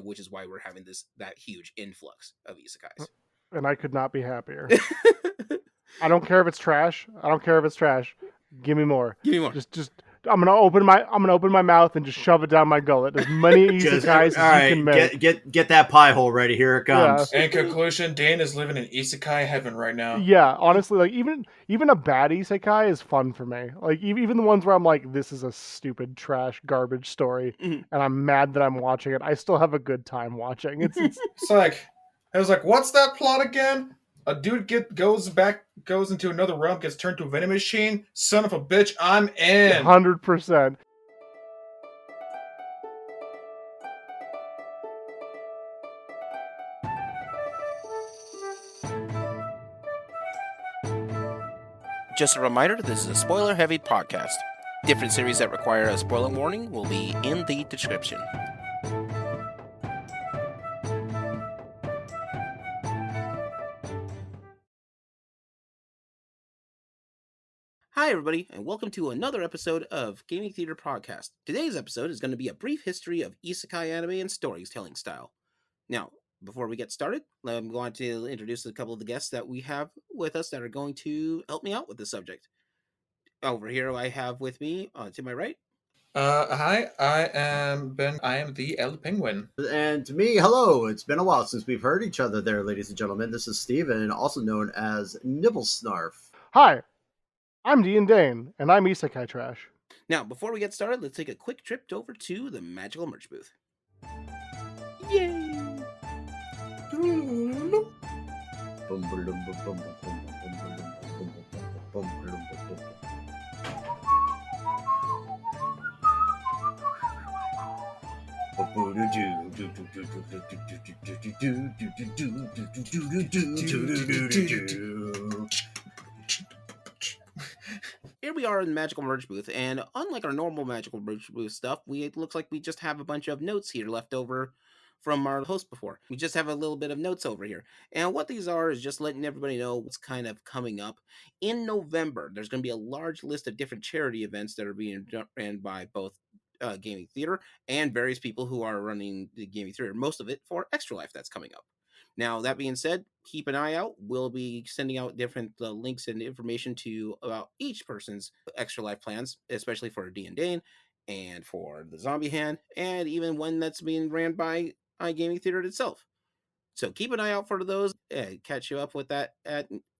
which is why we're having that huge influx of isekais. And I could not be happier. I don't care if it's trash. Give me more. Give me more. Just I'm gonna open my mouth and just shove it down my gullet. As many isekais as you can make. Get that pie hole ready. Here it comes. Yeah. In conclusion, Dane is living in isekai heaven right now. Yeah, honestly, like even a bad isekai is fun for me. Like even the ones where I'm like, this is a stupid trash garbage story, and I'm mad that I'm watching it. I still have a good time watching. It's I was like, what's that plot again? A dude goes into another realm, gets turned to a venom machine. Son of a bitch, I'm in. 100%. Just a reminder, this is a spoiler-heavy podcast. Different series that require a spoiler warning will be in the description. Hi, everybody, and welcome to another episode of Gaming Theater Podcast. Today's episode is going to be a brief history of isekai anime and storytelling style. Now, before we get started, I'm going to introduce a couple of the guests that we have with us that are going to help me out with this subject. Over here, I have with me, to my right. Hi, I am Ben. I am the ElPenguin. And to me, hello. It's been a while since we've heard each other there, ladies and gentlemen. This is Steven, also known as Nibelsnarf. Hi, I'm D&Daine, and I'm isekai trash. Now, before we get started, let's take a quick trip over to the magical merch booth. Yay! Here we are in the magical merch booth, and unlike our normal magical merch booth stuff, it looks like we just have a bunch of notes here left over from our host before. We just have a little bit of notes over here. And what these are is just letting everybody know what's kind of coming up. In November, there's going to be a large list of different charity events that are being ran by both Gaming Theater and various people who are running the Gaming Theater, most of it for Extra Life that's coming up. Now, that being said, keep an eye out. We'll be sending out different links and information about each person's Extra Life plans, especially for D&Daine and for the Zombie Hand, and even one that's being ran by iGaming Theater itself. So keep an eye out for those. Catch you up with that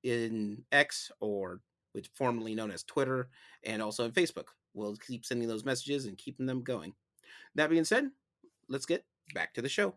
in X, or which formerly known as Twitter, and also on Facebook. We'll keep sending those messages and keeping them going. That being said, let's get back to the show.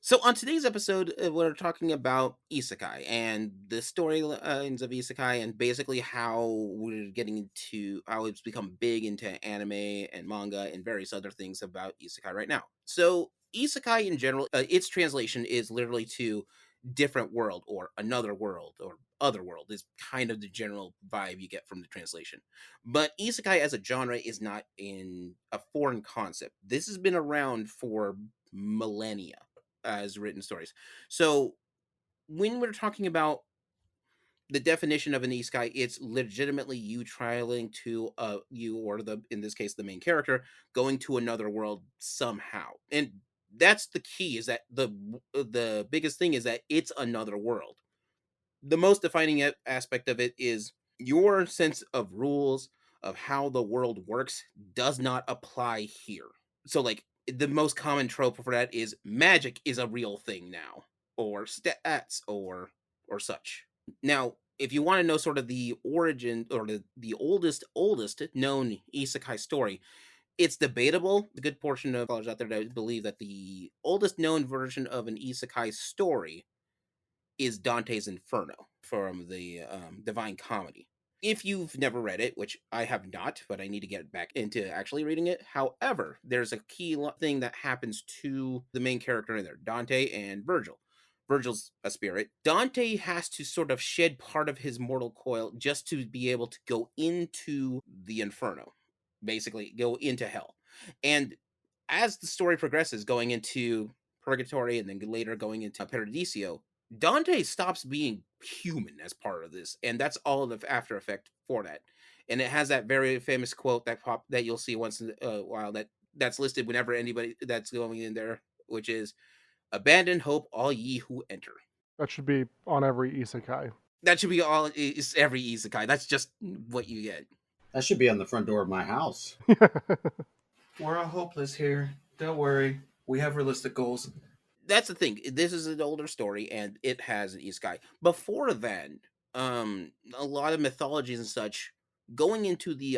So on today's episode, we're talking about isekai and the storylines of isekai, and basically how we're getting into how it's become big into anime and manga and various other things about isekai right now. So isekai in general, its translation is literally to different world or another world or other world is kind of the general vibe you get from the translation. But isekai as a genre is not in a foreign concept. This has been around for millennia as written stories. So when we're talking about the definition of an isekai, it's legitimately you traveling to you, or in this case the main character, going to another world somehow. And that's the key, is that the biggest thing is that it's another world. The most defining aspect of it is your sense of rules of how the world works does not apply here. So like the most common trope for that is magic is a real thing now, or stats, or such. Now, if you want to know sort of the origin or the oldest known isekai story, it's debatable. The good portion of scholars out there that believe that the oldest known version of an isekai story is Dante's Inferno from the Divine Comedy. If you've never read it, which I have not, but I need to get back into actually reading it. However, there's a key thing that happens to the main character in there, Dante and Virgil. Virgil's a spirit. Dante has to sort of shed part of his mortal coil just to be able to go into the Inferno, basically go into hell. And as the story progresses, going into purgatory and then later going into Paradiso, Dante stops being human as part of this, and that's all the after effect for that. And it has that very famous quote that you'll see once in a while that's listed whenever anybody that's going in there, which is, "Abandon hope, all ye who enter." That should be on every isekai. That should be all every isekai. That's just what you get. That should be on the front door of my house. We're all hopeless here. Don't worry. We have realistic goals. That's the thing. This is an older story, and it has an isekai. Before then, a lot of mythologies and such, going into the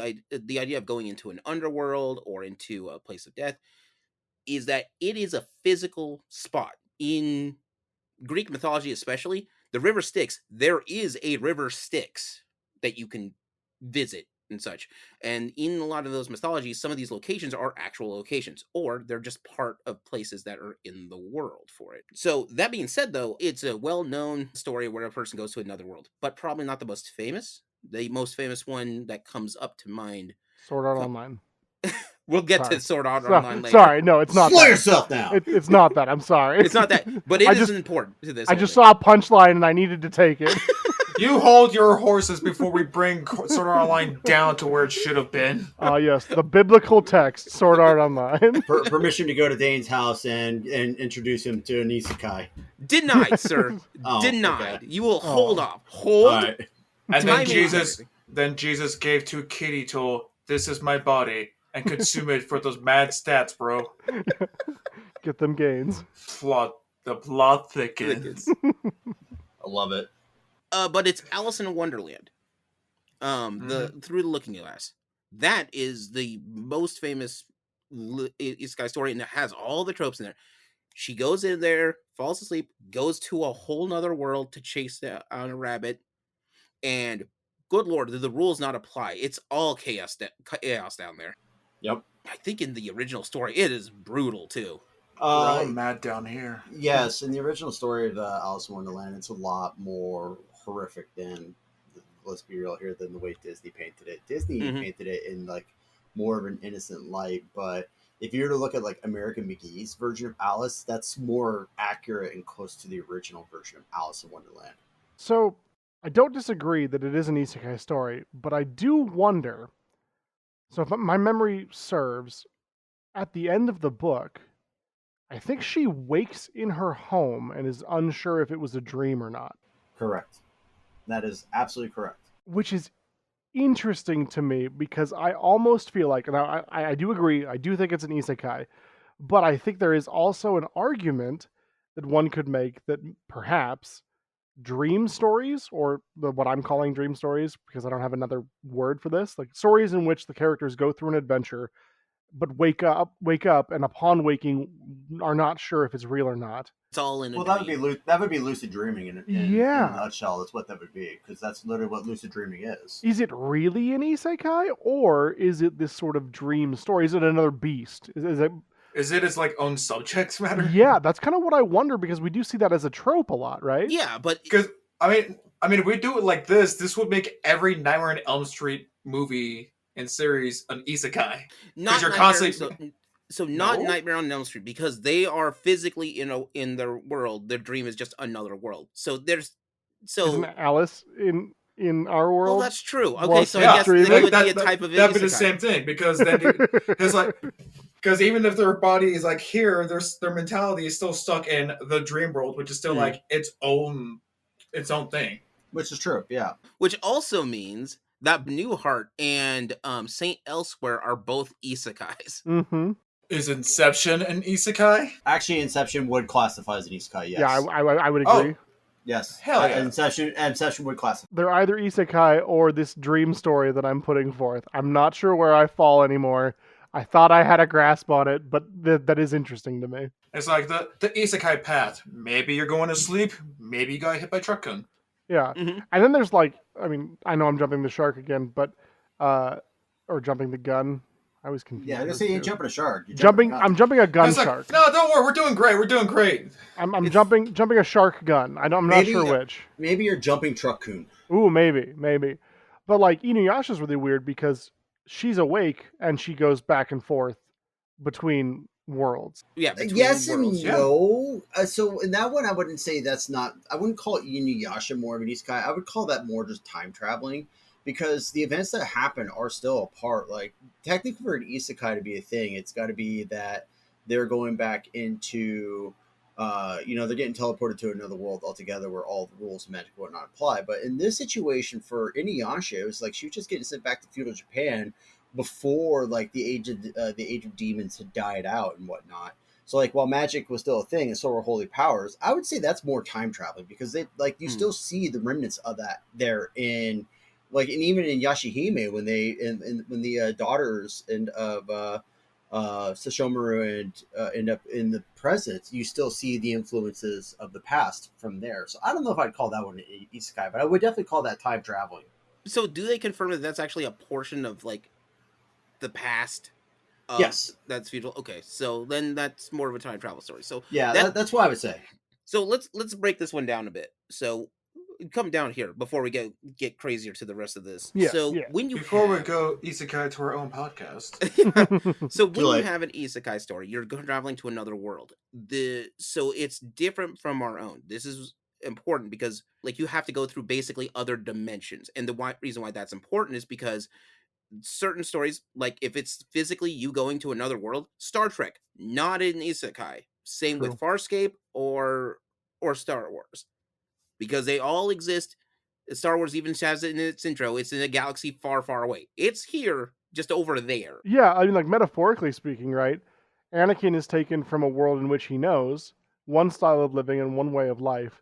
idea of going into an underworld or into a place of death, is that it is a physical spot. In Greek mythology especially, the river Styx, there is a river Styx that you can visit and such. And in a lot of those mythologies, some of these locations are actual locations, or they're just part of places that are in the world for it. So that being said, though, it's a well-known story where a person goes to another world, but probably not the most famous. The most famous one that comes up to mind, Sword Art Online. We'll get Sorry. to Sword Art Online later. Sorry, no, it's not Slow that. yourself down. It's not that. I'm sorry. It's not that, but it is important to this. I whole just thing. saw a punchline and I needed to take it. You hold your horses before we bring Sword Art Online down to where it should have been. Yes, the biblical text, Sword Art Online. Permission to go to Dane's house and introduce him to an isekai. Denied, sir. Oh, Denied. okay. You will hold off. Hold. All right. And Timing then is Jesus gave to Kirito, "This is my body," and consume it for those mad stats, bro. Get them gains. The plot thickens. I love it. But it's Alice in Wonderland. The Through the Looking Glass. That is the most famous isekai story, and it has all the tropes in there. She goes in there, falls asleep, goes to a whole nother world to chase down a rabbit, and good lord, do the rules not apply? It's all chaos down there. Yep. I think in the original story, it is brutal too. We're all mad down here. Yes, in the original story of Alice in Wonderland, it's a lot more horrific than, let's be real here, than the way Disney painted it. Disney painted it in like more of an innocent light, but if you were to look at like American McGee's version of Alice, that's more accurate and close to the original version of Alice in Wonderland. So, I don't disagree that it is an isekai story, but I do wonder, so if my memory serves, at the end of the book, I think she wakes in her home and is unsure if it was a dream or not. Correct. That is absolutely correct. Which is interesting to me because I almost feel like, and I do agree, I do think it's an isekai, but I think there is also an argument that one could make that perhaps dream stories, or what I'm calling dream stories because I don't have another word for this, like stories in which the characters go through an adventure but wake up and upon waking are not sure if it's real or not. It's all in a Well, dream. that would be lucid dreaming in a nutshell. That's what that would be, because that's literally what lucid dreaming is. Is it really an isekai, or is it this sort of dream story? Is it another beast? Is it its like own subject matter? Yeah, that's kind of what I wonder, because we do see that as a trope a lot, right? Yeah, but because I mean, if we do it like this would make every Nightmare on Elm Street movie and series an isekai. not you're Nightmare, constantly not No? Nightmare on Elm Street, because they are physically in their world. Their dream is just another world. So Isn't Alice in our world? well, that's true. Okay, Well, so yeah, I guess dreaming. that would be a type of that'd be the isekai. same thing, because then because even if their body is like here, their mentality is still stuck in the dream world, which is still like its own thing. Which is true, yeah. Which also means that Newheart and Saint Elsewhere are both isekais. Mm-hmm. Is Inception an isekai? Actually, Inception would classify as an isekai, yes. Yeah, I would agree. Yes. Hell yeah. Inception would classify. They're either isekai or this dream story that I'm putting forth. I'm not sure where I fall anymore. I thought I had a grasp on it, but that is interesting to me. It's like the isekai path. Maybe you're going to sleep. Maybe you got hit by a truck gun. Yeah. Mhm. And then there's like, I mean, I know I'm jumping the shark again, but or jumping the gun. I was confused. Yeah, I just say you ain't jumping a shark. I'm jumping a gun It's like, shark. no, don't worry. We're doing great. We're doing great. I'm jumping a shark gun. I'm not Maybe- sure which. Maybe you're jumping truck coon. Ooh, maybe. But like Inuyasha's really weird because she's awake and she goes back and forth between worlds. Yeah, between Yes worlds. and yeah. no. So in that one, I wouldn't say that's not. I wouldn't call it Inuyasha more of an isekai. I would call that more just time traveling, because the events that happen are still a part. Like technically, for an isekai to be a thing, it's got to be that they're going back into. They're getting teleported to another world altogether where all the rules of magic and whatnot apply. But in this situation for Inuyasha, it was like she was just getting sent back to feudal Japan before like the age of demons had died out and whatnot. So like while magic was still a thing and so were holy powers, I would say that's more time traveling, because they like you still see the remnants of that there in like, and even in Yashihime when they when the daughters and of Sashomaru and end up in the present, you still see the influences of the past from there. So I don't know if I'd call that one an isekai, but I would definitely call that time traveling. So do they confirm that that's actually a portion of like the past? Yes. That's feudal. Okay, so then that's more of a time travel story. So Yeah, that's what I would say. So let's break this one down a bit. So come down here before we get crazier to the rest of this. Yes, so yes. when you Before we have- go isekai to our own podcast. so when you late. have an isekai story, you're traveling to another world. So it's different from our own. This is important because like you have to go through basically other dimensions, and the reason why that's important is because certain stories, like if it's physically you going to another world, Star Trek, not an isekai. Same with Farscape or Star Wars, because they all exist. Star Wars even has it in its intro. It's in a galaxy far, far away. It's here, just over there. Yeah, I mean, like metaphorically speaking, right? Anakin is taken from a world in which he knows one style of living and one way of life,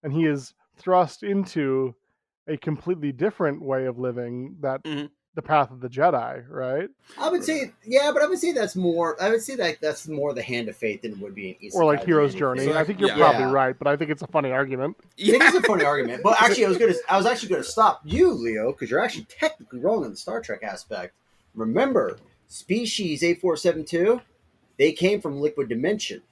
and he is thrust into a completely different way of living, that the path of the Jedi, right? I would say, yeah, but I would say that's more. I would say that that's more the hand of fate than it would be an isekai. Or like Hero's Journey. So, I think you're yeah. probably right, but I think it's a funny argument. It is a funny argument, but actually, I was actually going to stop you, Leo, because you're actually technically wrong on the Star Trek aspect. Remember, species 8472, they came from liquid dimension.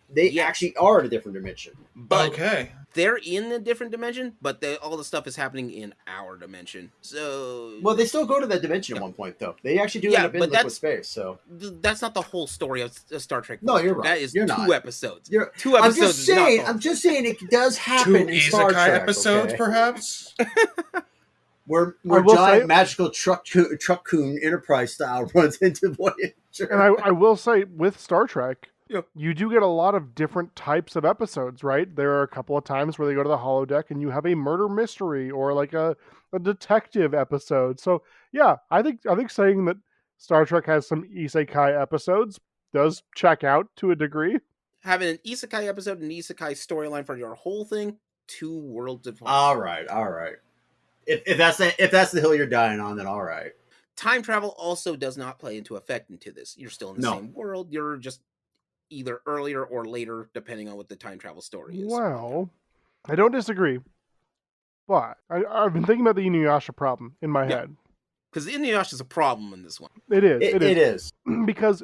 They actually are in a different dimension. But okay. they're in a different dimension, but all the stuff is happening in our dimension. So Well, they still go to that dimension at one point, though. They actually do end up in liquid space. So that's not the whole story of Star Trek. No, you're right. That is You're two not. episodes. Two episodes. I'm just saying it does happen Two in Star isekai Trek. episodes, Okay? perhaps? Where will giant say- magical truck-coon Enterprise style runs into Voyager. And I will say, with Star Trek, Yep. you do get a lot of different types of episodes, right? There are a couple of times where they go to the holodeck and you have a murder mystery or like a detective episode. So yeah, I think saying that Star Trek has some isekai episodes does check out to a degree. Having an isekai episode and isekai storyline for your whole thing, two worlds apart. All right. If that's the hill you're dying on, then all right. Time travel also does not play into effect into this. You're still in the same world. You're just either earlier or later, depending on what the time travel story is. Well, I don't disagree, but I've been thinking about the Inuyasha problem in my head. Because Inuyasha is a problem in this one. It is. It is. Because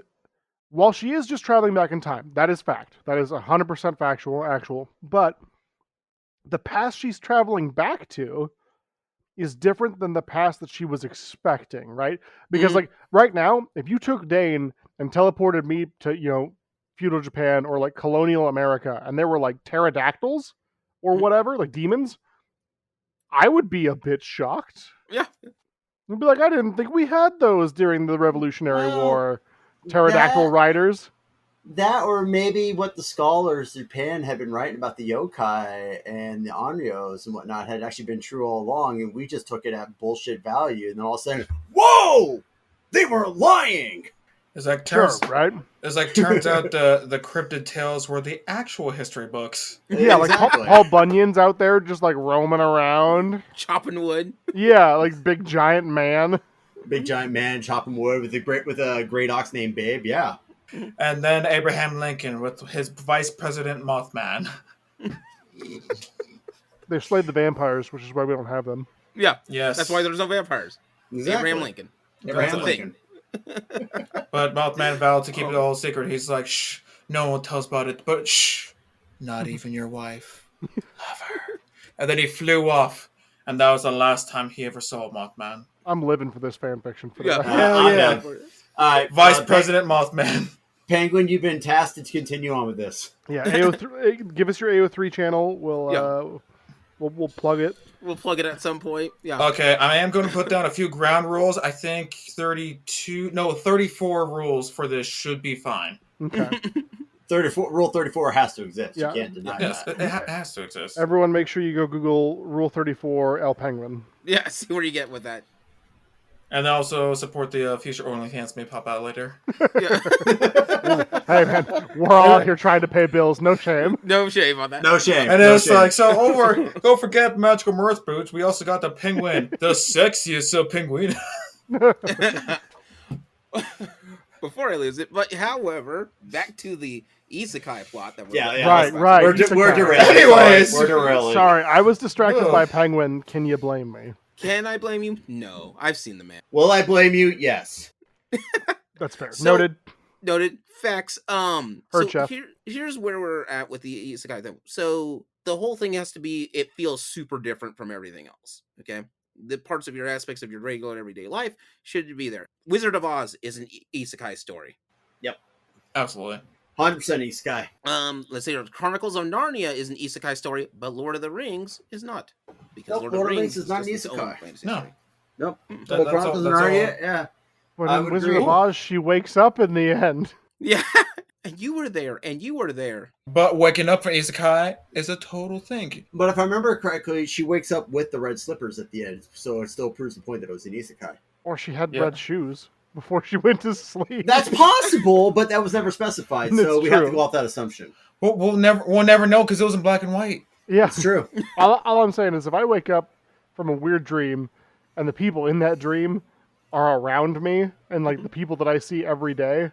while she is just traveling back in time, that is fact. That is 100% actual. But the past she's traveling back to is different than the past that she was expecting, right? Because like right now, if you took Dane and teleported me to, feudal Japan or like colonial America, and there were like pterodactyls or whatever, like demons, I would be a bit shocked. Yeah. I'd be like, I didn't think we had those during the Revolutionary War. Pterodactyl riders. That, or maybe what the scholars in Japan had been writing about the yokai and the onryos and whatnot had actually been true all along, and we just took it at bullshit value, and then all of a sudden, whoa! They were lying! It's like Turns out the cryptid tales were the actual history books. Yeah, Exactly. like Paul Bunyan's out there just like roaming around. Chopping wood. Yeah, like big giant man. Big giant man chopping wood with a great ox named Babe, yeah. And then Abraham Lincoln with his Vice President Mothman. They slayed the vampires, which is why we don't have them. Yeah. Yes. That's why there's no vampires. Exactly. Abraham Lincoln. Abraham That's a thing. Lincoln. But Mothman vowed to keep it all secret. He's like, shh, no one tells about it, but shh, not even your wife. Love her. And then he flew off, and that was the last time he ever saw Mothman. I'm living for this fan fiction. For Yeah. that. Hell yeah. All right, Vice President Mothman. Penguin, you've been tasked to continue on with this. Yeah, AO3, give us your AO3 channel. We'll plug it. We'll plug it at some point. Yeah. Okay, I am going to put down a few ground rules. I think 34 rules for this should be fine. Okay. 34 Rule 34 has to exist. Yeah. You can't deny Yes, that. it has to exist. Everyone, make sure you go Google Rule 34 ElPenguin. Yeah, see where you get with that. And also support the future OnlyFans may pop out later. Yeah. Hey man, we're all out here trying to pay bills. No shame. No shame on that. No shame. And no it's shame. like, don't forget Magical Mirth Boots. We also got the penguin, the sexiest of penguin. Before I lose it, but however, back to the isekai plot that we're Right. We're Isekai. derailing. Anyways. We're derailing. Sorry, I was distracted Ugh. by Penguin. Can you blame me? Can I blame you? No, I've seen the man. Will I blame you? Yes. That's fair. So- Noted. Noted. Facts. Heard So ya. here's where we're at with the isekai thing. So the whole thing has to be. It feels super different from everything else. Okay. The parts of your aspects of your regular everyday life should be there. Wizard of Oz is an isekai story. Absolutely. 100% Isekai. Let's say Chronicles of Narnia is an isekai story, but Lord of the Rings is not. Because Nope, Lord of the Rings is not an just its own isekai. fantasy No. story. Nope. That- But that's Chronicles all- of that's Narnia, all. yeah. When I in would Wizard agree. of Oz, she wakes up in the end. Yeah. And you were there, and you were there. But waking up for Isekai is a total thing. But if I remember correctly, she wakes up with the red slippers at the end, so it still proves the point that it was an Isekai. Or she had Yeah. red shoes before she went to sleep. That's possible, but that was never specified, so That's we have to true. go off that assumption. We'll never know because it was in black and white. Yeah. It's true. All I'm saying is if I wake up from a weird dream and the people in that dream are around me and like the people that I see every day,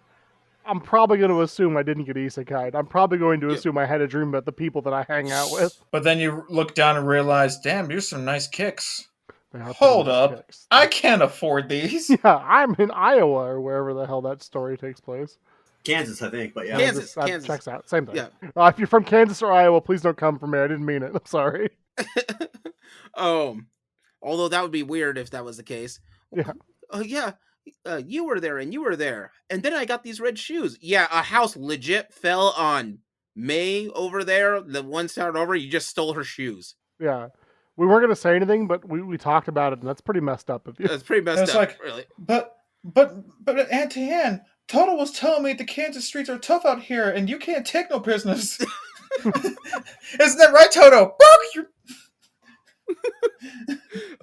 I'm probably going to assume I didn't get isekai'd. I'm probably going to assume I had a dream about the people that I hang out with. But then you look down and realize, damn, you're some nice kicks. They are pretty Hold nice up. kicks. I can't afford these. Yeah, I'm in Iowa or wherever the hell that story takes place. Kansas, I think, but yeah. Kansas. That checks out. Same thing. Yeah. If you're from Kansas or Iowa, please don't come for me. I didn't mean it. I'm sorry. Although that would be weird if that was the case. Yeah. Oh yeah. You were there and you were there. And then I got these red shoes. Yeah, a house legit fell on May over there. The one started over, you just stole her shoes. Yeah. We weren't going to say anything, but we talked about it, and that's pretty messed up of you. That's pretty messed It's up, like- really. But Auntie Anne, Toto was telling me the Kansas streets are tough out here and you can't take no prisoners. Isn't that right, Toto?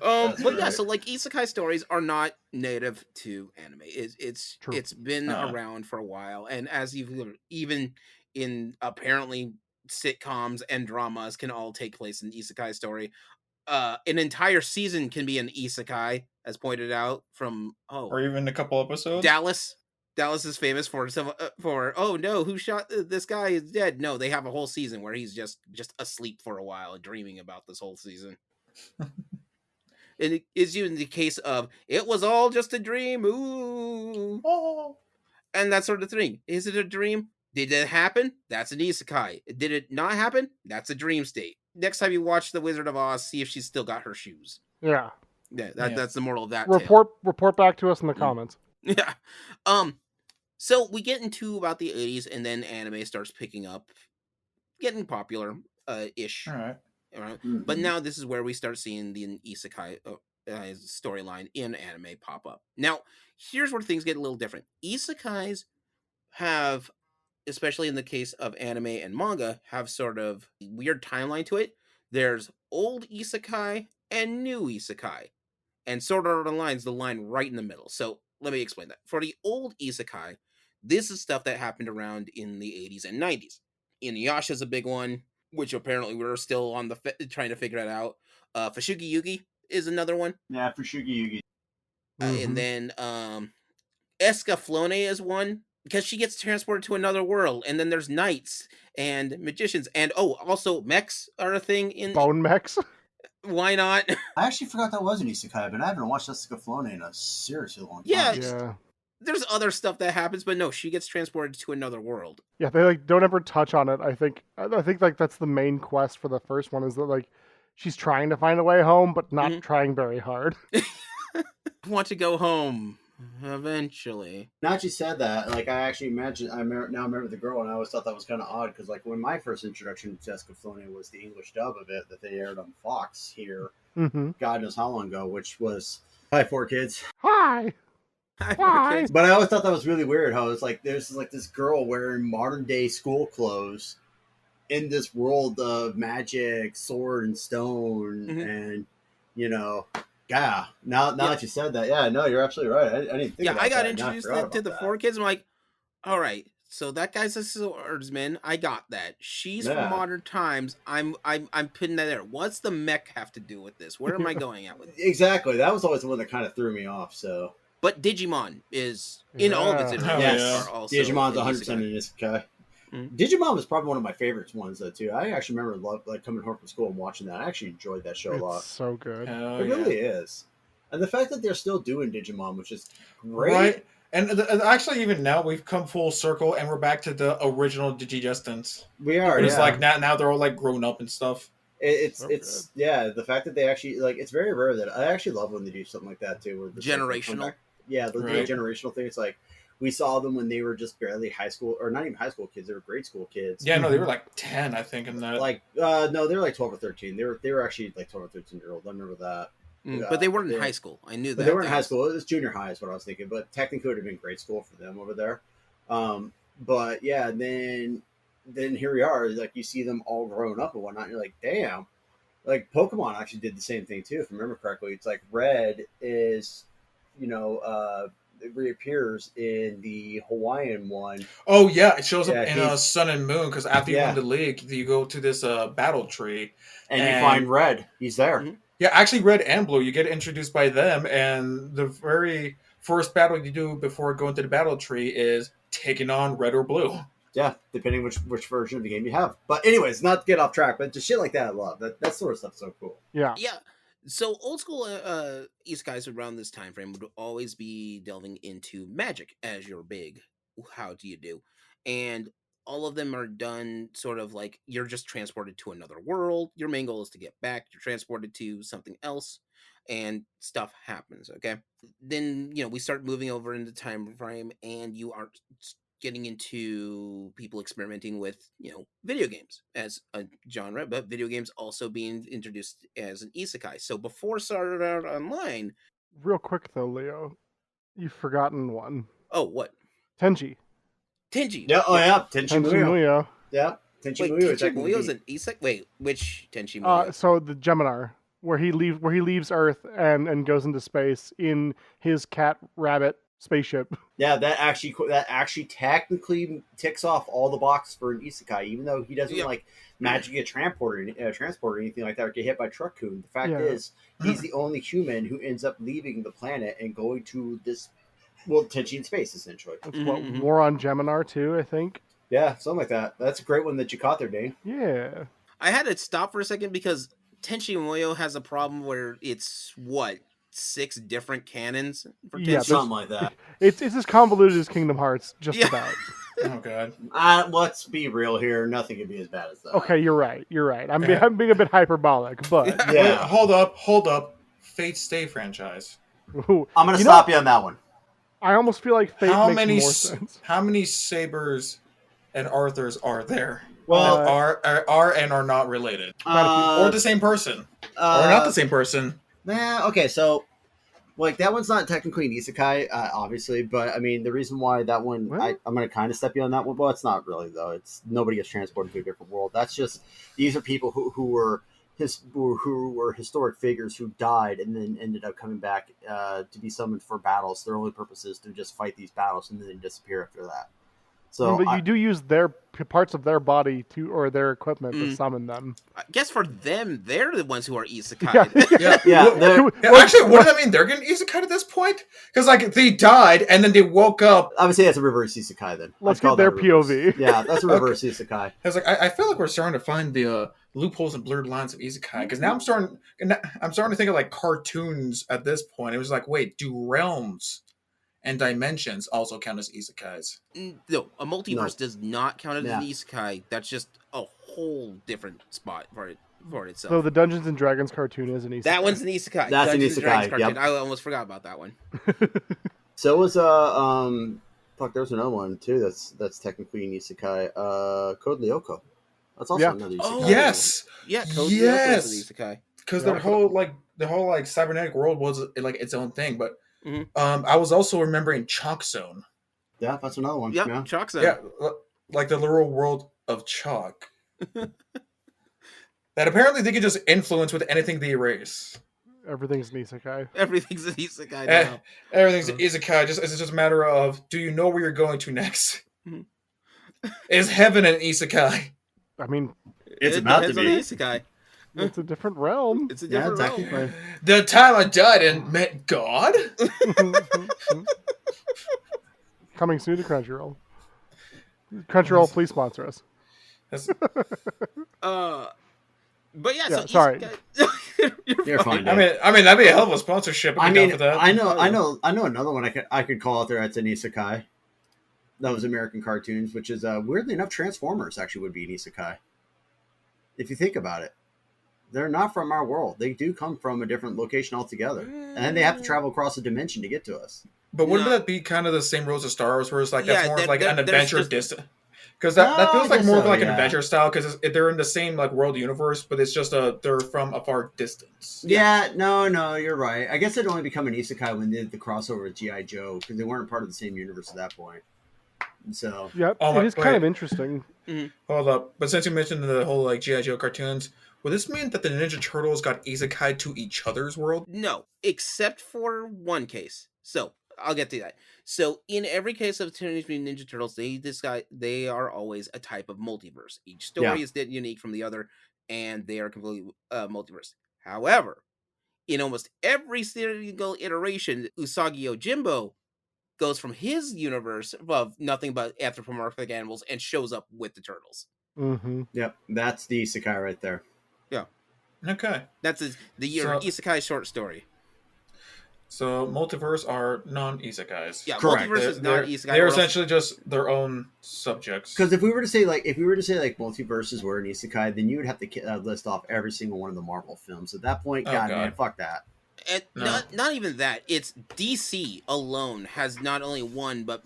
But yeah, so like isekai stories are not native to anime. It's True. it's been Uh-uh. around for a while, and as you've even in apparently sitcoms and dramas can all take place in isekai story. An entire season can be an isekai, as pointed out from Or even a couple episodes. Dallas. Dallas is famous for oh no, who shot this guy is dead. No, they have a whole season where he's just asleep for a while, dreaming about this whole season. And it is even the case of it was all just a dream, ooh, Oh. and that sort of thing. Is it a dream? Did it happen? That's an isekai. Did it not happen? That's a dream state. Next time you watch The Wizard of Oz, see if she's still got her shoes. Yeah. Yeah, Yeah. that's the moral of that tale. Report back to us in the comments. Yeah. So we get into about the 80s, and then anime starts picking up, getting popular, ish. All right. Right? Mm-hmm. But now this is where we start seeing the isekai storyline in anime pop up. Now, here's where things get a little different. Isekais have, especially in the case of anime and manga, have sort of weird timeline to it. There's old isekai and new isekai. And Sword Art Online's the line right in the middle. So let me explain that. For the old isekai, this is stuff that happened around in the 80s and 90s. Inuyasha's a big one, which apparently we're still on the trying to figure it out. Fushigi Yugi is another one. Yeah, Fushigi Yugi. And then Escaflone is one, because she gets transported to another world. And then there's knights and magicians. And also mechs are a thing in... Bone mechs. Why not? I actually forgot that was an Isekai, but I haven't watched Escaflone in a seriously long time. Yeah, Yeah. There's other stuff that happens, but no, she gets transported to another world. Yeah, they like don't ever touch on it. I think like that's the main quest for the first one is that like she's trying to find a way home, but not trying very hard. I want to go home. Eventually. Now that you said that, like I actually imagine, now remember the girl, and I always thought that was kind of odd because, like, when my first introduction to Escaflone was the English dub of it that they aired on Fox here, Mm-hmm. God knows how long ago, which was Hi 4Kids. Hi. Why? But I always thought that was really weird how it's like there's like this girl wearing modern day school clothes in this world of magic, sword and stone, and you know, yeah. Now that you said that, yeah, no, you're absolutely right. I didn't think. Yeah, about I got that. introduced I to the four kids. I'm like, all right, so that guy's a swordsman. I got that. She's from modern times. I'm putting that there. What's the mech have to do with this? Where am I going at with this? Exactly. That was always the one that kind of threw me off. So, but Digimon is in all of its iterations. Are also Digimon's 100% an isekai. Digimon was probably one of my favorite ones though too. I actually remember like coming home from school and watching that. I actually enjoyed that show a lot. So good. It really is. And the fact that they're still doing Digimon, which is great. Right. And actually, even now, we've come full circle, and we're back to the original Digidestins. We are. It's like now they're all like grown up and stuff. It's the fact that they actually like it's very rare that I actually love when they do something like that too. Where generational. Like, they'll do a generational thing. It's like we saw them when they were just barely high school, or not even high school kids. They were grade school kids. Yeah, no, they were like 10, I think, in that. Like, no, they were like 12 or 13. They were actually like 12 or 13-year-olds. I remember that. But they weren't in high school. I knew that. They weren't in high school. It was junior high is what I was thinking. But technically it would have been grade school for them over there. But yeah, then here we are. Like you see them all grown up and whatnot. And you're like, damn. Like Pokemon actually did the same thing too, if I remember correctly. It's like Red is, it reappears in the Hawaiian one. Oh yeah, it shows up in Sun and Moon because after you win the league, you go to this battle tree, and you find Red. He's there. Mm-hmm. Yeah, actually, Red and Blue. You get introduced by them, and the very first battle you do before going to the battle tree is taking on Red or Blue. Yeah, depending which version of the game you have. But anyways, not to get off track, but just shit like that I love. That sort of stuff's so cool. Yeah. Yeah. So old school isekais around this time frame would always be delving into magic as your big how do you do. And all of them are done sort of like you're just transported to another world. Your main goal is to get back. You're transported to something else and stuff happens, okay? Then, we start moving over into time frame and you are getting into people experimenting with, video games as a genre, but video games also being introduced as an isekai. So before Sword Art Online... Real quick though, Leo, you've forgotten one. Oh, what? Tenchi. Yeah, Tenchi Muyo. Yeah, Tenchi Muyo. Tenchi Muyo's an isekai? Wait, which Tenchi Muyo? So the Geminar, where he leaves Earth and goes into space in his cat rabbit spaceship. Yeah, that actually technically ticks off all the boxes for an isekai, even though he doesn't like magically get transported or anything like that, or get hit by Truck-kun. The fact is, he's the only human who ends up leaving the planet and going to this, Tenchi in space, essentially. That's War on Geminar too, I think. Yeah, something like that. That's a great one that you caught there, Dane. Yeah. I had to stop for a second because Tenchi Muyo has a problem where it's 6 different canons for Tenchi? Yeah, something like that. It's as convoluted as Kingdom Hearts, just about. Oh god. Let's be real here. Nothing can be as bad as that. Okay, you're right. I'm being a bit hyperbolic, but yeah. Wait, hold up. Fate Stay franchise. I'm gonna stop you on that one. I almost feel like Fate makes more sense. How many Sabers and Arthurs are there? Well, that are and are not related, or the same person, or not the same person. Okay, so like that one's not technically an isekai, obviously, but I mean the reason why that one I'm going to kind of step you on that one. Well, it's not really though. It's nobody gets transported to a different world. That's just these are people who were historic figures who died and then ended up coming back to be summoned for battles. Their only purpose is to just fight these battles and then disappear after that. So, but you do use their parts of their body or their equipment to summon them. I guess for them, they're the ones who are isekai. Actually, what does that mean? They're getting isekai at this point? Because like they died and then they woke up. I would say that's a reverse isekai then. Let's get their POV. Yeah, that's a reverse isekai. I was like, I feel like we're starting to find the loopholes and blurred lines of isekai because now I'm starting to think of like cartoons at this point. It was like, wait, do realms and dimensions also count as isekais? No, a multiverse does not count as an isekai. That's just a whole different spot for itself. So the Dungeons and Dragons cartoon is an isekai. That one's an isekai. That's Dungeons an isekai. Yep. I almost forgot about that one. So was fuck. There's another one too. That's technically an isekai. Code Lyoko. That's also Yeah. another Oh, isekai. Yes, Yeah, Code Lyoko is an yes, isekai. because Yeah. the whole like cybernetic world was like its own thing. But hmm I was also remembering Chalk Zone. Yeah, that's another one. Yep, Yeah. Chalk Yeah, Zone. like the literal world of chalk. That apparently they can just influence with anything they erase. Everything's an isekai. Everything's an isekai Eh, now. Everything's Uh. isekai. It's just a matter of, do you know where you're going to next? Mhm. Is heaven an isekai? I mean, It's It about to depends on the be. isekai. it's a different realm. It's a Yeah, different realm. technically. The time I died and met God? Coming soon to Crunchyroll. Crunchyroll, please sponsor us. That's, But yeah, Yeah, so sorry. isekai. You're fine. I mean that'd be a hell of a sponsorship. I I'd be down mean, for that. I know, Oh, I yeah. know, I know another one I could call out there. That's an isekai. That was American cartoons, which is weirdly enough, Transformers actually would be an isekai. If you think about it, they're not from our world. They do come from a different location altogether, and then they have to travel across a dimension to get to us. But wouldn't No. that be kind of the same rules as Star Wars, where it's like Yeah, that's more of like an there's adventure just- distant? Because that No, feels I like guess more of so, like an yeah. adventure style, because they're in the same like world universe, but it's just they're from a far distance. Yeah, no, you're right. I guess it'd only become an isekai when they did the crossover with GI Joe because they weren't part of the same universe at that point. So Yep, Oh my- it is kind wait. of interesting. Hold up, but since you mentioned the whole like GI Joe cartoons, would this mean that the Ninja Turtles got isekai to each other's world? No, except for one case. So I'll get to that. So in every case of Teenage Mutant Ninja Turtles, they are always a type of multiverse. Each story is unique from the other, and they are completely multiverse. However, in almost every single iteration, Usagi Yojimbo goes from his universe of nothing but anthropomorphic animals and shows up with the turtles. Mm-hmm. yep, that's the isekai right there. Okay, That's your So- isekai short story. so multiverse are non-isekais. Yeah, Correct. multiverse is not isekai. They're or else- essentially just their own subjects. Because if we were to say like multiverses were an isekai, then you would have to list off every single one of the Marvel films. At that point, Oh, God, God. man, fuck that. And No. not even that. It's DC alone has not only one but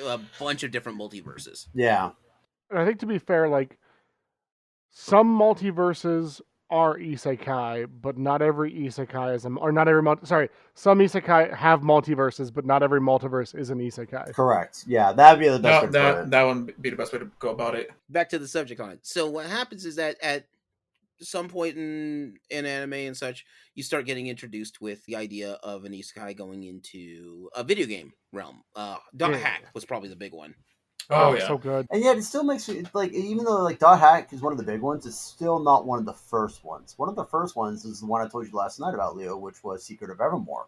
a bunch of different multiverses. Yeah, And I think to be fair, like some multiverses are isekai, but not every isekai is or not every some isekai have multiverses, but not every multiverse is an isekai. correct. Yeah, that'd be the best way to put that it. that would be the best way to go about it. Back to the subject on it. So what happens is that at some point in anime and such, you start getting introduced with the idea of an isekai going into a video game realm. Dot Yeah. Hack was probably the big one. Oh yeah. So good. And yet, it still makes me like, even though like Dot Hack is one of the big ones, it's still not one of the first ones. One of the first ones is the one I told you last night about, Leo, which was Secret of Evermore.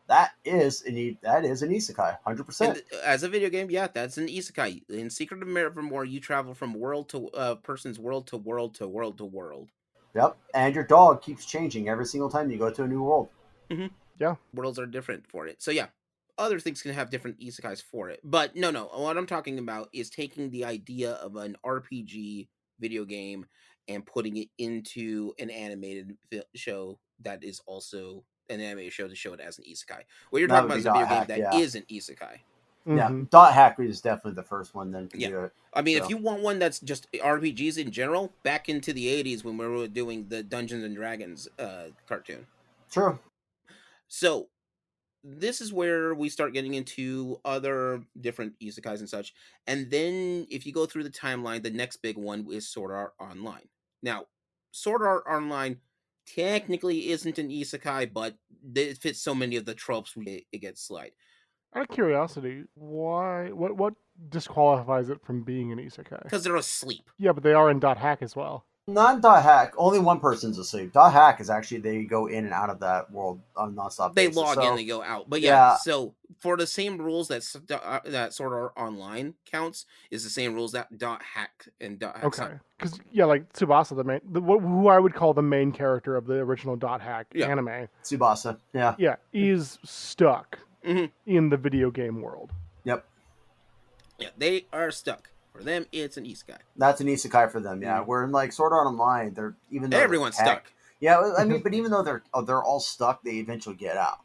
That is an isekai, 100%. And as a video game, yeah, that's an isekai. In Secret of Evermore, you travel from world to person's world to world to world to world. Yep, and your dog keeps changing every single time you go to a new world. Worlds are different for it. So yeah, other things can have different isekais for it. But no, what I'm talking about is taking the idea of an RPG video game and putting it into an animated show that is also an animated show to show it as an isekai. What you're That talking would about be is a video Dot game Hack, that yeah. is an isekai. Yeah, Mhm. Dot Hack is definitely the first one then to Yeah. do it. I mean, So- if you want one that's just RPGs in general, back into the 80s when we were doing the Dungeons and Dragons cartoon. True. So this is where we start getting into other different isekais and such. And then if you go through the timeline, the next big one is Sword Art Online. Now, Sword Art Online technically isn't an isekai, but it fits so many of the tropes it gets slide. Out of curiosity, why? What disqualifies it from being an isekai? Because they're asleep. Yeah, but they are in Dot Hack as well. Not Dot Hack. Only one person's asleep. Dot Hack is actually they go in and out of that world on a nonstop They basis. log So, in, they go out. But yeah. so for the same rules that Sword Art Online counts is the same rules that Dot Hack and Dot Hack. Okay, because like Tsubasa, who I would call the main character of the original Dot Hack Yeah. anime, Tsubasa. Yeah. yeah, is stuck Mhm. in the video game world. Yep. Yeah, they are stuck. For them, it's an isekai. That's an isekai for them. Yeah. Where in like Sword Art Online, they're even though they're Everyone's tech- stuck. Yeah, I mean, but even though they're all stuck, they eventually get out.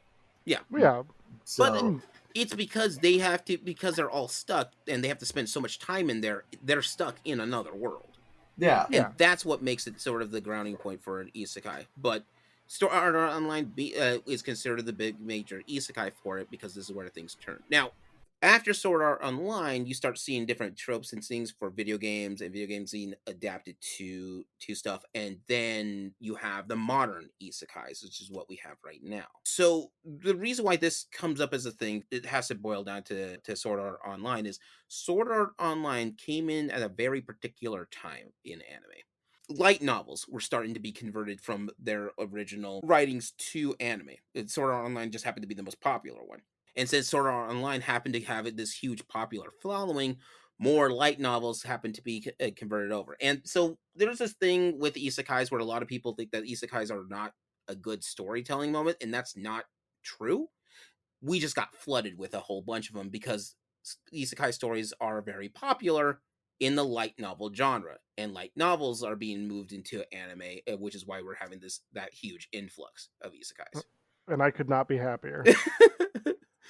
Yeah. Yeah, So But It's because they have to, because they're all stuck and they have to spend so much time in there. They're stuck in another world. Yeah. And that's what makes it sort of the grounding point for an isekai. But Sword Art Online is considered the big major isekai for it because this is where things turn. Now, after Sword Art Online, you start seeing different tropes and things for video games, and video games being adapted to stuff. And then you have the modern isekais, which is what we have right now. So the reason why this comes up as a thing, it has to boil down to Sword Art Online, is Sword Art Online came in at a very particular time in anime. Light novels were starting to be converted from their original writings to anime. Sword Art Online just happened to be the most popular one. And since Sword Art Online happened to have this huge popular following, more light novels happened to be converted over. And so there's this thing with isekais where a lot of people think that isekais are not a good storytelling moment, and that's not true. We just got flooded with a whole bunch of them because isekai stories are very popular in the light novel genre, and light novels are being moved into anime, which is why we're having that huge influx of isekais. And I could not be happier.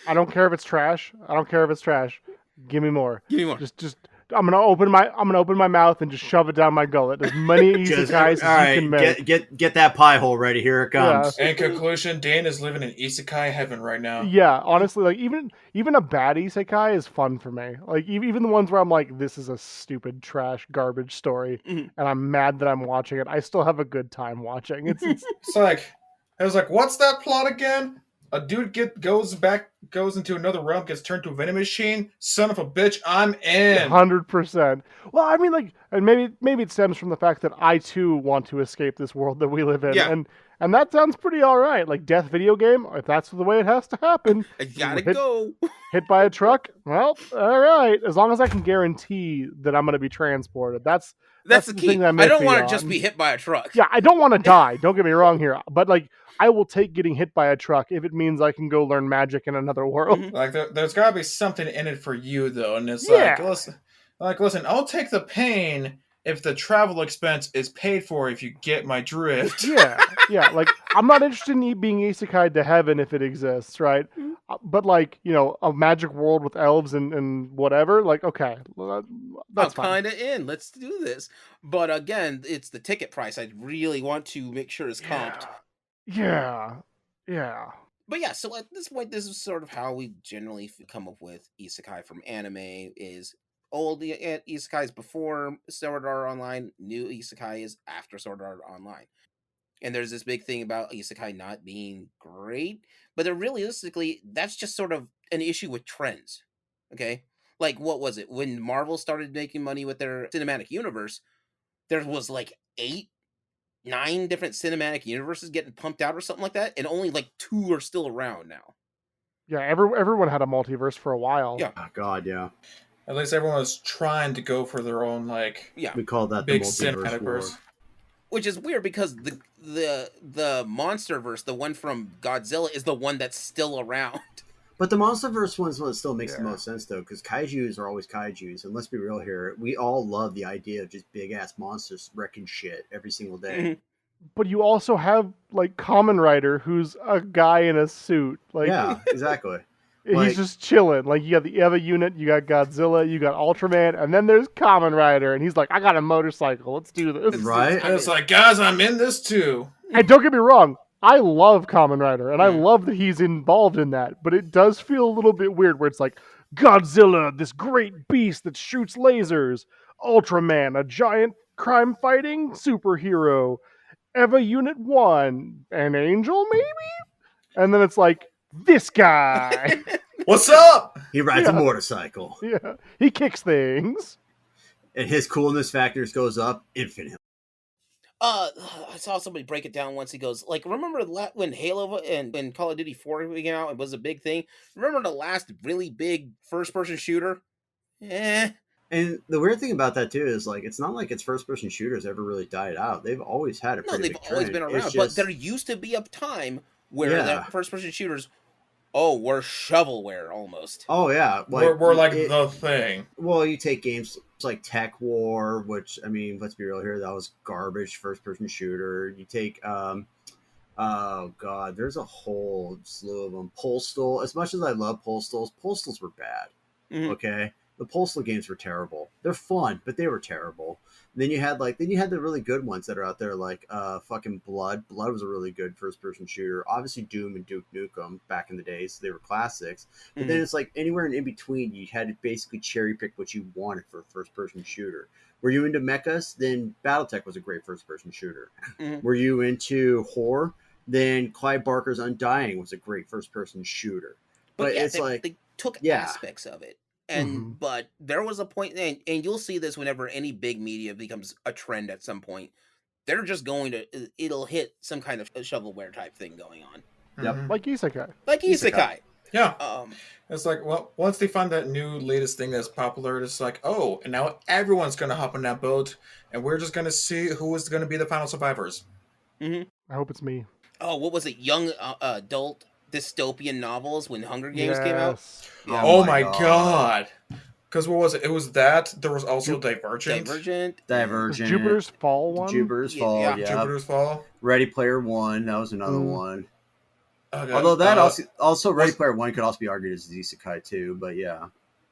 I don't care if it's trash. I don't care if it's trash. Give me more. Give me more. Just I'm gonna open my mouth and just shove it down my gullet. As many isekais as you can make. Get that pie hole ready. Here it comes. In conclusion, Dane is living in isekai heaven right now. Yeah, honestly, like even a bad isekai is fun for me. Like even the ones where I'm like, this is a stupid trash garbage story, and I'm mad that I'm watching it. I still have a good time watching. It's I was like, what's that plot again? A dude goes into another realm, gets turned to a vending machine. Son of a bitch, I'm in. 100%. Well, I mean, like, and maybe it stems from the fact that I too want to escape this world that we live in, Yeah. and that sounds pretty all right. Like death video game, if that's the way it has to happen. I gotta go. Hit by a truck. Well, all right. As long as I can guarantee that I'm going to be transported, that's the key. thing that I don't want to on. just be hit by a truck. Yeah, I don't want to die. Don't get me wrong here, but like, I will take getting hit by a truck if it means I can go learn magic in another world. Like there's gotta be something in it for you though, and it's Yeah. listen, I'll take the pain if the travel expense is paid for. If you get my drift. Yeah. Like, I'm not interested in being isekai to heaven if it exists, right? But like, a magic world with elves and whatever. Like, okay, that's fine. I'm kind of in. Let's do this. But again, it's the ticket price. I really want to make sure it's comped. Yeah. But yeah, so at this point, this is sort of how we generally come up with isekai from anime. Is old isekais before Sword Art Online, new isekai is after Sword Art Online. And there's this big thing about isekai not being great, but realistically, that's just sort of an issue with trends. Okay? Like, what was it? When Marvel started making money with their cinematic universe, there was like 9 different cinematic universes getting pumped out or something like that, and only like 2 are still around now. Yeah, everyone had a multiverse for a while. Yeah. Oh, God, yeah. At least everyone was trying to go for their own We call that big the multiverse war. Which is weird because the MonsterVerse, the one from Godzilla, is the one that's still around. But the MonsterVerse one's one that still makes the most sense, though, because kaijus are always kaijus. And let's be real here, we all love the idea of just big-ass monsters wrecking shit every single day. But you also have, like, Kamen Rider, who's a guy in a suit. Like, yeah, exactly. He's just chilling. Like, you got the EVA unit, you got Godzilla, you got Ultraman, and then there's Kamen Rider, and he's like, I got a motorcycle, let's do this. Right? And it's like, guys, I'm in this too. And don't get me wrong, I love Kamen Rider, and I love that he's involved in that, but it does feel a little bit weird where it's like, Godzilla, this great beast that shoots lasers, Ultraman, a giant crime-fighting superhero, EVA Unit 1, an angel, maybe? And then it's like, this guy! What's up? He rides a motorcycle. Yeah, he kicks things. And his coolness factors goes up infinitely. I saw somebody break it down once. He goes, like, remember when Halo and when Call of Duty 4 came out, it was a big thing? Remember the last really big first-person shooter? And the weird thing about that, too, is, like, it's not like its first-person shooters ever really died out. They've always had a pretty big trend. Always been around. But there used to be a time where the first-person shooters, were shovelware almost. Oh, yeah. Like, we're like the thing. Well, you take games like Tech War, which, I mean, let's be real here, that was garbage first-person shooter. You take Oh god, there's a whole slew of them. Postal, as much as I love Postals were bad. Mhm. Okay, the Postal games were terrible. They're fun, but they were terrible. Then you had the really good ones that are out there, like fucking Blood. Blood was a really good first person shooter. Obviously Doom and Duke Nukem back in the day, so they were classics. But then Mhm. it's like anywhere in between, you had to basically cherry pick what you wanted for a first person shooter. Were you into mechas? Then BattleTech was a great first person shooter. Mhm. Were you into horror? Then Clive Barker's Undying was a great first person shooter. But But yeah, it's like, they took yeah, aspects of it. Mhm. But there was a point, and you'll see this whenever any big media becomes a trend at some point. They're just going to it'll hit some kind of shovelware type thing going on. yep, Mhm. Like Isekai. Like Isekai. Isekai. Yeah. Um It's like, well, once they find that new latest thing that's popular, it's like, oh, and now everyone's gonna hop on that boat, and we're just gonna see who is gonna be the final survivors. mhm. I hope it's me. Oh, what was it? Young adult dystopian novels when Hunger Games came out? Yes. Yeah. Oh Oh my my God. god! Because what was it? It was that. There was also Divergent, Divergent. and- There's Divergent, Jupiter's Fall one. Jupiter's Yeah, Fall, yeah. yeah. Jupiter's Fall. Ready Player One, that was another Mm. one. Okay. Although that also Ready was- Player One could also be argued as Isekai too, but yeah.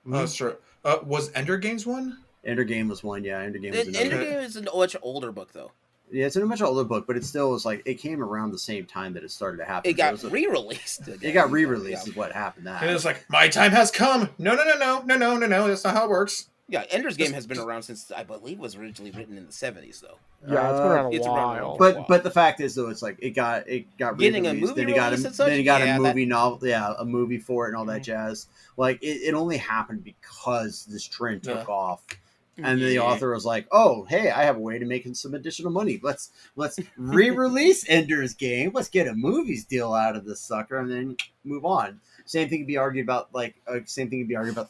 Oh, Mhm. sure. Was Ender Games one? Ender Game was one, yeah. Ender Game was another. Ender Okay. Game is a much older book though. Yeah, it's in a much older book, but it still was like it came around the same time that it started to happen. It got So re-released. it got re-released is what happened. And it was like, my time has come. No. That's not how it works. Yeah, Ender's Game Just- has been around since I believe was originally written in the 70s though. Yeah, it's been around a It's around while. a But while. but the fact is though, it's like it got Getting a re-released, movie then it got release and such? then it got Yeah, a that- movie novel, yeah, a movie for it and all that Mhm. jazz. Like it only happened because this trend took Yeah. off. And the Yeah. author was like, "Oh, hey, I have a way to make some additional money. Let's re-release Ender's Game. Let's get a movies deal out of this sucker, and then move on." Same thing could be argued about the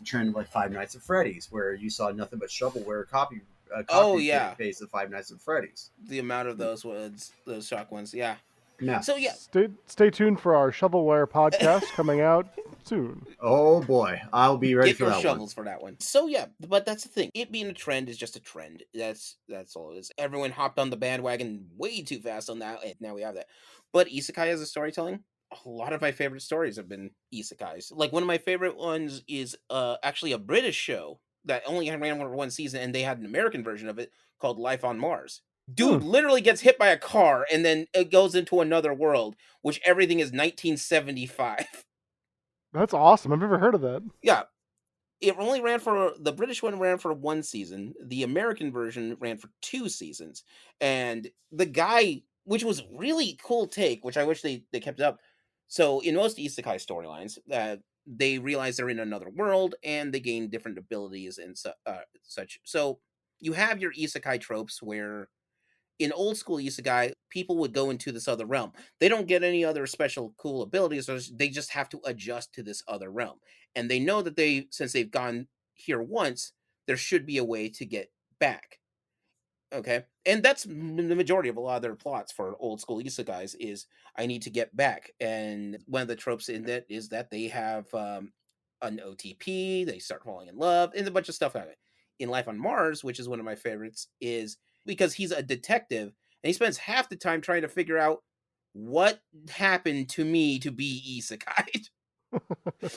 trend of like Five Nights at Freddy's, where you saw nothing but shovelware copy Oh, yeah. paste of Five Nights at Freddy's. The amount of those shock ones, yeah. Yeah. So yeah, Stay tuned for our shovelware podcast coming out soon. Oh boy, I'll be ready get for your that shovels for that one. So yeah, but that's the thing. It being a trend is just a trend. That's all it is. Everyone hopped on the bandwagon way too fast on that, and now we have that. But isekai as a storytelling, a lot of my favorite stories have been isekais. Like one of my favorite ones is actually a British show that only ran for one season, and they had an American version of it called Life on Mars. Dude literally gets hit by a car and then it goes into another world, which everything is 1975. That's awesome. I've never heard of that. Yeah. It only ran for the British one ran for one season. The American version ran for 2 seasons. And the guy, which was really cool take, which I wish they kept up. So in most isekai storylines, they realize they're in another world and they gain different abilities and such. So you have your isekai tropes where in old school isekai, people would go into this other realm. They don't get any other special cool abilities. They just have to adjust to this other realm. And they know that since they've gone here once, there should be a way to get back. Okay. And that's the majority of a lot of their plots for old school isekais is I need to get back. And one of the tropes in that is that they have an OTP, they start falling in love, and a bunch of stuff like that. In Life on Mars, which is one of my favorites, is because he's a detective and he spends half the time trying to figure out what happened to me to be isekai.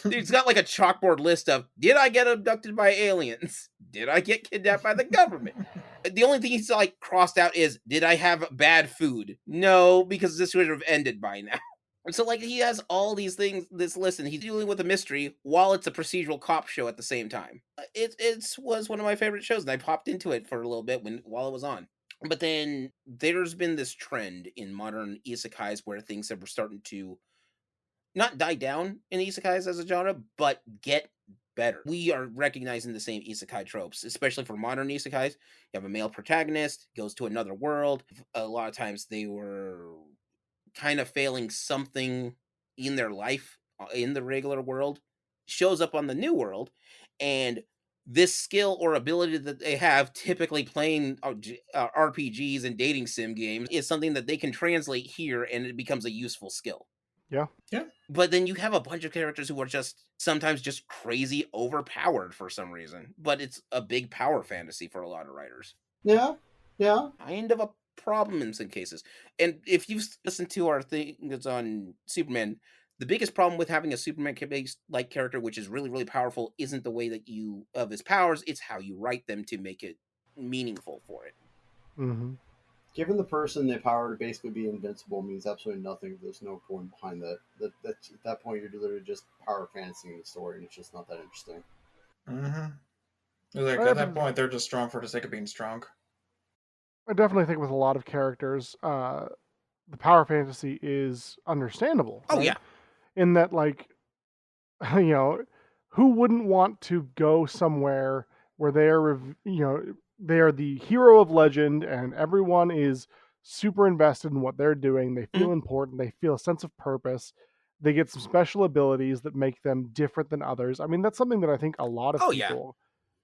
He's got like a chalkboard list of did I get abducted by aliens? Did I get kidnapped by the government? The only thing he's like crossed out is did I have bad food? No, because this would have ended by now. And so like he has all these things, this list, and he's dealing with a mystery while it's a procedural cop show at the same time. It was one of my favorite shows, and I popped into it for a little bit while it was on. But then there's been this trend in modern isekais where things are starting to not die down in isekais as a genre, but get better. We are recognizing the same isekai tropes, especially for modern isekais. You have a male protagonist, goes to another world. A lot of times they were kind of failing something in their life in the regular world, shows up on the new world, and this skill or ability that they have typically playing RPGs and dating sim games is something that they can translate here and it becomes a useful skill. Yeah. But then you have a bunch of characters who are just sometimes just crazy overpowered for some reason. But it's a big power fantasy for a lot of writers. Yeah. Kind of a problem in some cases. And if you've listened to our things on Superman, the biggest problem with having a Superman-based like character, which is really, really powerful, isn't the way that you of his powers; it's how you write them to make it meaningful for it. Mm-hmm. Giving the person the power to basically be invincible means absolutely nothing. There's no point behind that. At that point, you're literally just power fantasying the story, and it's just not that interesting. Mm-hmm. Like at that point, they're just strong for the sake of being strong. I definitely think with a lot of characters, the power fantasy is understandable. Oh right? yeah, In that, like, you know, who wouldn't want to go somewhere where they are, they are the hero of legend, and everyone is super invested in what they're doing. They feel important. They feel a sense of purpose. They get some special abilities that make them different than others. I mean, that's something that I think a lot of people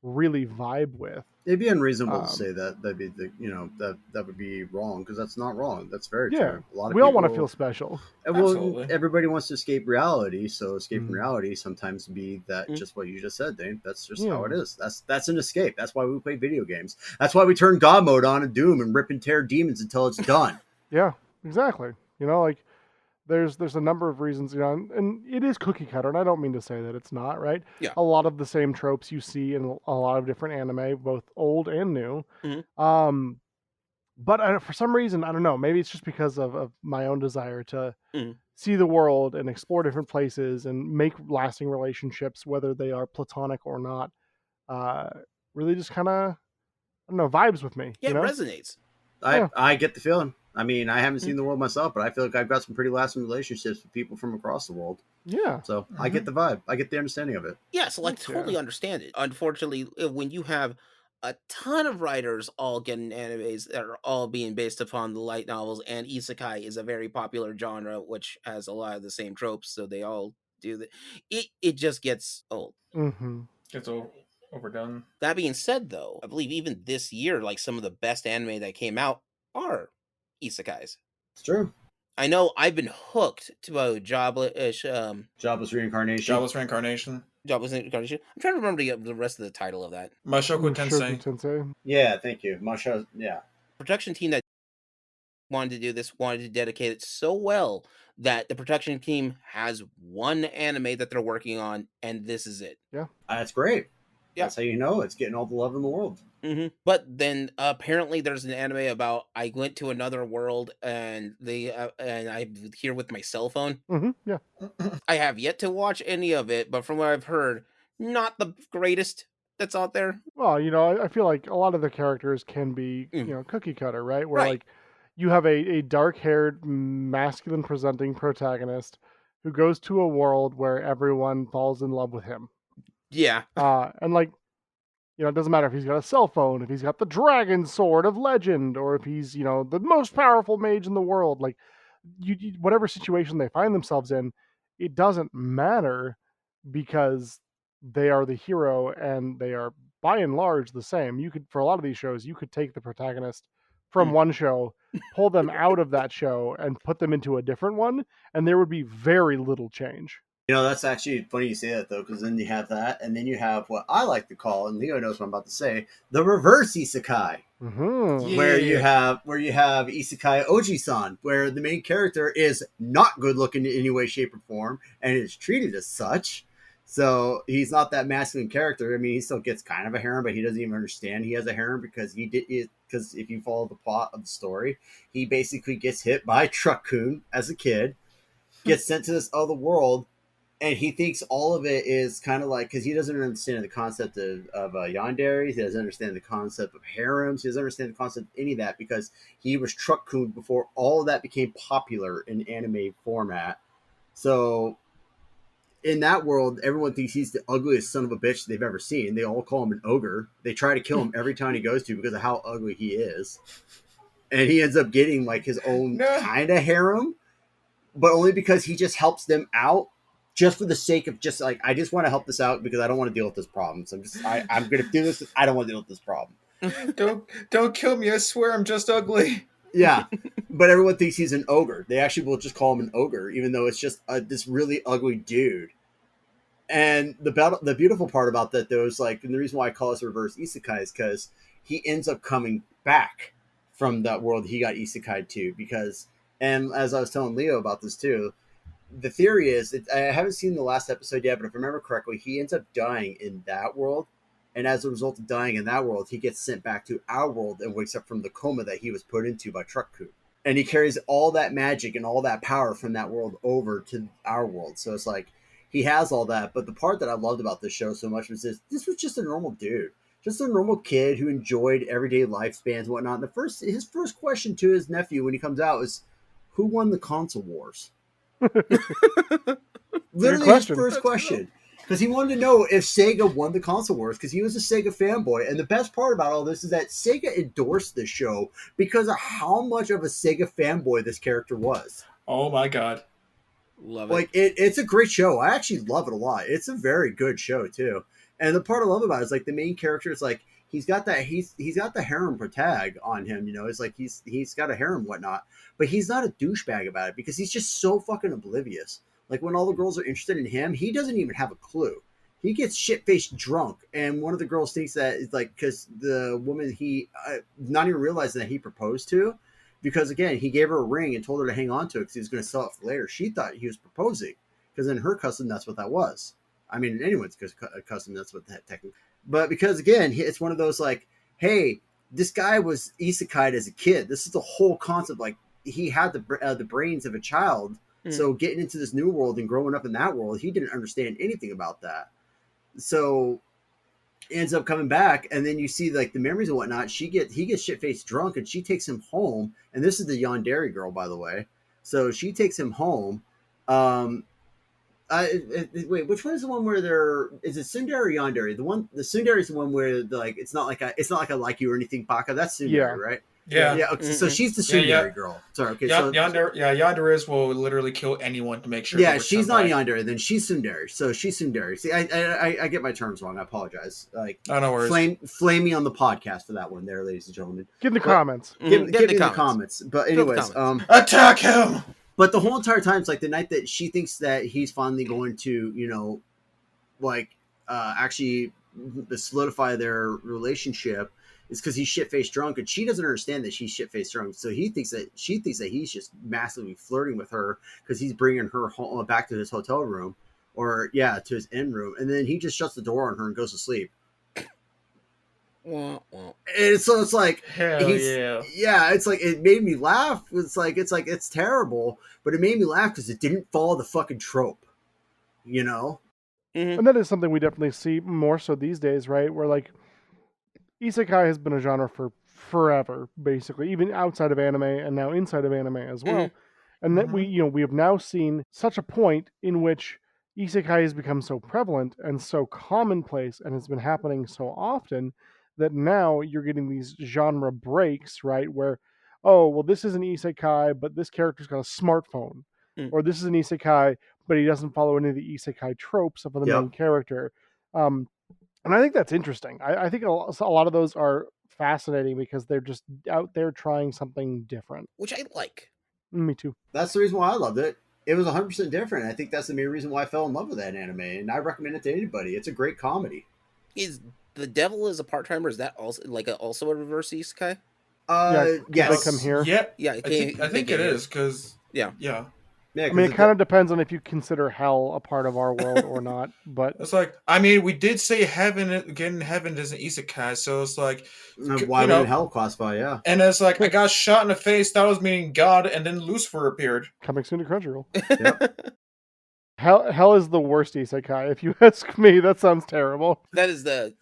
really vibe with. It'd be unreasonable to say that. That'd be that would be wrong, because that's not wrong. That's very true. A lot of we people all want to feel special. Well, everybody wants to escape reality, so escaping reality sometimes be that just what you just said, Dane. That's just how it is. That's an escape. That's why we play video games. That's why we turn God mode on in Doom and rip and tear demons until it's done. Yeah, exactly. Like, there's a number of reasons, and it is cookie cutter, and I don't mean to say that it's not, right? Yeah. A lot of the same tropes you see in a lot of different anime, both old and new. But for some reason, I don't know, maybe it's just because of my own desire to see the world and explore different places and make lasting relationships, whether they are platonic or not, really just kind of, I don't know, vibes with me. Yeah, it resonates. I get the feeling. I mean, I haven't seen the world myself, but I feel like I've got some pretty lasting relationships with people from across the world. Yeah. So I get the vibe. I get the understanding of it. Yeah, so like totally understand it. Unfortunately, when you have a ton of writers all getting animes that are all being based upon the light novels, and Isekai is a very popular genre, which has a lot of the same tropes, so they all do that. It just gets old. Gets overdone. That being said, though, I believe even this year, like some of the best anime that came out are isekais. It's true. I know I've been hooked to Jobless Reincarnation. Jobless Reincarnation. Jobless Reincarnation. I'm trying to remember the rest of the title of that. Mushoku Tensei. Yeah, thank you. Yeah. Production team that wanted to do this wanted to dedicate it so well that the production team has one anime that they're working on, and this is it. Yeah. That's great. Yeah. That's how you know it's getting all the love in the world. But then apparently there's an anime about I went to another world and and I'm here with my cell phone. Yeah. I have yet to watch any of it, but from what I've heard, not the greatest that's out there. Well, I feel like a lot of the characters can be, cookie cutter, right? Where like you have a dark-haired, masculine presenting protagonist who goes to a world where everyone falls in love with him. Yeah. And like, it doesn't matter if he's got a cell phone, if he's got the dragon sword of legend, or if he's, the most powerful mage in the world. Like, whatever situation they find themselves in, it doesn't matter because they are the hero and they are, by and large, the same. You could, for a lot of these shows, you could take the protagonist from one show, pull them out of that show, and put them into a different one, and there would be very little change. That's actually funny you say that, though, because then you have that, and then you have what I like to call, and Leo knows what I'm about to say, the reverse isekai, where you have isekai ojisan, where the main character is not good looking in any way, shape, or form, and is treated as such. So he's not that masculine character. I mean, he still gets kind of a harem, but he doesn't even understand he has a harem because because if you follow the plot of the story, he basically gets hit by Truck-kun as a kid, gets sent to this other world. And he thinks all of it is kind of like, because he doesn't understand the concept of yandere, he doesn't understand the concept of harems, he doesn't understand the concept of any of that because he was Truck-kun before all of that became popular in anime format. So in that world, everyone thinks he's the ugliest son of a bitch they've ever seen. They all call him an ogre. They try to kill him every town he goes to because of how ugly he is. And he ends up getting like his own kind of harem, but only because he just helps them out. Just for the sake of just like, I just want to help this out because I don't want to deal with this problem. So I'm going to do this. I don't want to deal with this problem. Don't kill me. I swear I'm just ugly. Yeah. But everyone thinks he's an ogre. They actually will just call him an ogre, even though it's just this really ugly dude. And the beautiful part about that, though, is like, and the reason why I call this reverse isekai is because he ends up coming back from that world he got isekai to, because, and as I was telling Leo about this too, the theory is, I haven't seen the last episode yet, but if I remember correctly, he ends up dying in that world, and as a result of dying in that world, he gets sent back to our world and wakes up from the coma that he was put into by Truckku. And he carries all that magic and all that power from that world over to our world. So it's like he has all that. But the part that I loved about this show so much was this was just a normal dude, just a normal kid who enjoyed everyday lifespans and whatnot. And his first question to his nephew when he comes out is, "Who won the console wars?" Literally his first question. Because he wanted to know if Sega won the console wars, because he was a Sega fanboy. And the best part about all this is that Sega endorsed this show because of how much of a Sega fanboy this character was. Oh my god. Love it. Like, it's a great show. I actually love it a lot. It's a very good show, too. And the part I love about it is, like, the main character is, like, he's got the harem protag on him, you know. It's like he's got a harem and whatnot. But he's not a douchebag about it because he's just so fucking oblivious. Like, when all the girls are interested in him, he doesn't even have a clue. He gets shit-faced drunk, and one of the girls thinks that it's like, because the woman he, not even realizing that he proposed to, because, again, he gave her a ring and told her to hang on to it because he was going to sell it for later. She thought he was proposing, because in her custom, that's what that was. I mean, in anyone's custom, that's what that technically. But because, again, it's one of those, like, hey, this guy was isekai'd as a kid. This is the whole concept. Like, he had the brains of a child. So getting into this new world and growing up in that world, he didn't understand anything about that. So ends up coming back, and then you see, like, the memories and whatnot. He gets shit-faced drunk, and she takes him home. And this is the yandere girl, by the way. So she takes him home. Wait, which one is the one where is it tsundere or yandere? The tsundere is the one where, like, it's not like I like you or anything, Baka. That's tsundere, right? Yeah. Yeah. Okay, so she's the tsundere girl. Sorry. Okay. Yandere's will literally kill anyone to make sure. Yeah, she's not yandere. Then she's tsundere. So she's tsundere. See, I get my terms wrong. I apologize. Like, no worries. Flame me on the podcast for that one, there, ladies and gentlemen. Give the comments. Give me the comments. But anyways, attack him. But the whole entire time, it's like the night that she thinks that he's finally going to, you know, like, actually solidify their relationship, is because he's shit-faced drunk, and she doesn't understand that she's shit-faced drunk. So she thinks that he's just massively flirting with her because he's bringing her home, back to his hotel room, or to his inn room, and then he just shuts the door on her and goes to sleep. And so it's like, it's like, it made me laugh. It's terrible, but it made me laugh because it didn't follow the fucking trope, you know. And that is something we definitely see more so these days, right? Where, like, isekai has been a genre for forever, basically, even outside of anime and now inside of anime as well. And that we have now seen such a point in which isekai has become so prevalent and so commonplace and has been happening so often that now you're getting these genre breaks, right? Where, oh, well, this is an isekai, but this character's got a smartphone. Or this is an isekai, but he doesn't follow any of the isekai tropes of the main character. And I think that's interesting. I think a lot of those are fascinating because they're just out there trying something different. Which I like. Me too. That's the reason why I loved it. It was 100% different. I think that's the main reason why I fell in love with that anime, and I recommend it to anybody. It's a great comedy. Is The Devil is a Part-Timer, is that also also a reverse isekai? Yes. They come here. Yeah, I think it is, because yeah. I mean, it kind of depends on if you consider hell a part of our world or not. But it's like, I mean, we did say getting heaven is an isekai, so it's like, why would hell classify? Yeah, and it's like, I got shot in the face. That was meaning God, and then Lucifer appeared. Coming soon to Crunchyroll. Hell is the worst isekai. If you ask me, that sounds terrible. That is the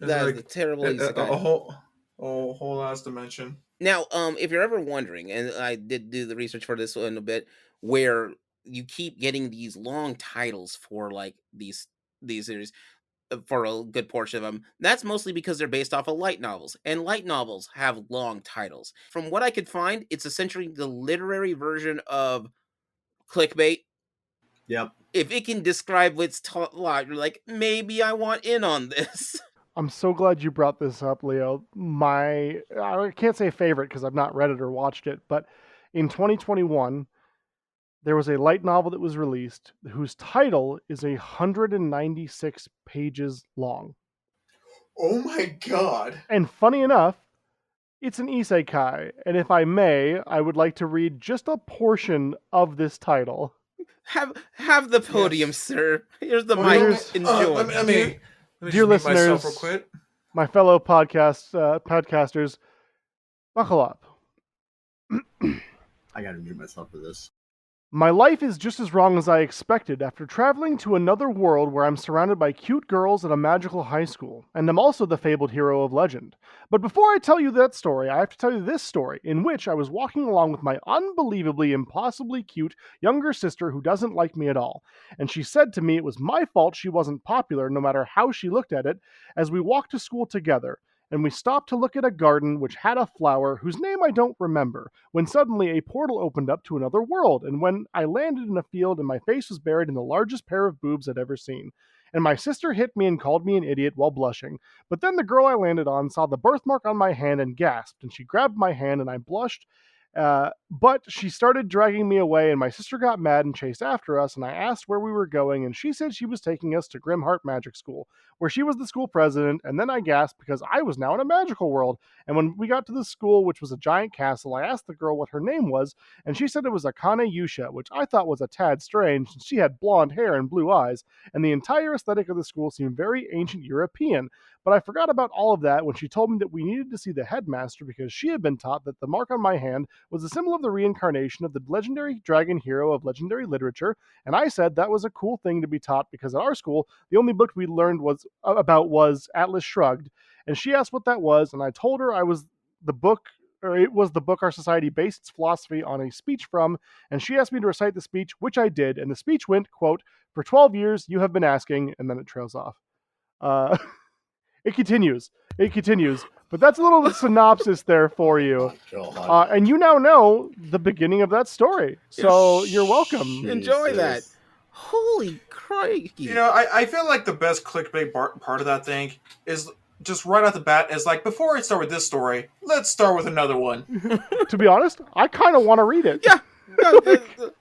terrible isekai. A whole ass dimension. Now, if you're ever wondering, and I did do the research for this one a bit, where you keep getting these long titles for, like, these series for a good portion of them, that's mostly because they're based off of light novels, and light novels have long titles. From what I could find, it's essentially the literary version of clickbait. Yep. If it can describe what's taught, you're like, maybe I want in on this. I'm so glad you brought this up, Leo. I can't say favorite because I've not read it or watched it, but in 2021, there was a light novel that was released whose title is 196 pages long. Oh my god. And funny enough, It's an isekai, and if I may, I would like to read just a portion of this title. Have the podium, Yes. sir. Here's the Well, mic. Enjoy. Let me Dear just mute myself listeners, real quick. my fellow podcasters, buckle up. I gotta mute myself for this. My life is just as wrong as I expected after traveling to another world where I'm surrounded by cute girls at a magical high school, and I'm also the fabled hero of legend. But before I tell you that story, I have to tell you this story, in which I was walking along with my unbelievably, impossibly cute younger sister who doesn't like me at all. And she said to me it was my fault she wasn't popular, no matter how she looked at it, as we walked to school together. And we stopped to look at a garden which had a flower whose name I don't remember, when suddenly a portal opened up to another world, and when I landed in a field and my face was buried in the largest pair of boobs I'd ever seen. And my sister hit me and called me an idiot while blushing. But then the girl I landed on saw the birthmark on my hand and gasped, and she grabbed my hand and I blushed. But she started dragging me away, and my sister got mad and chased after us, and I asked where we were going, and she said she was taking us to Grimheart Magic School, where she was the school president, and then I gasped because I was now in a magical world. And when we got to the school, which was a giant castle, I asked the girl what her name was, and she said it was Akane Yusha, which I thought was a tad strange, since she had blonde hair and blue eyes, and the entire aesthetic of the school seemed very ancient European. But I forgot about all of that when she told me that we needed to see the headmaster because she had been taught that the mark on my hand was a symbol of the reincarnation of the legendary dragon hero of legendary literature, and I said that was a cool thing to be taught because at our school, the only book we learned was Atlas Shrugged, and she asked what that was, and I told her it was the book our society based its philosophy on a speech from, and she asked me to recite the speech, which I did, and the speech went, quote, "For 12 years you have been asking," and then it trails off. It continues. But that's a little synopsis there for you. And you now know the beginning of that story. So you're welcome. Enjoy that. Holy crikey. You know, I feel like the best clickbait part of that thing is just right off the bat is like, before I start with this story, let's start with another one. To be honest, I kind of want to read it. Yeah.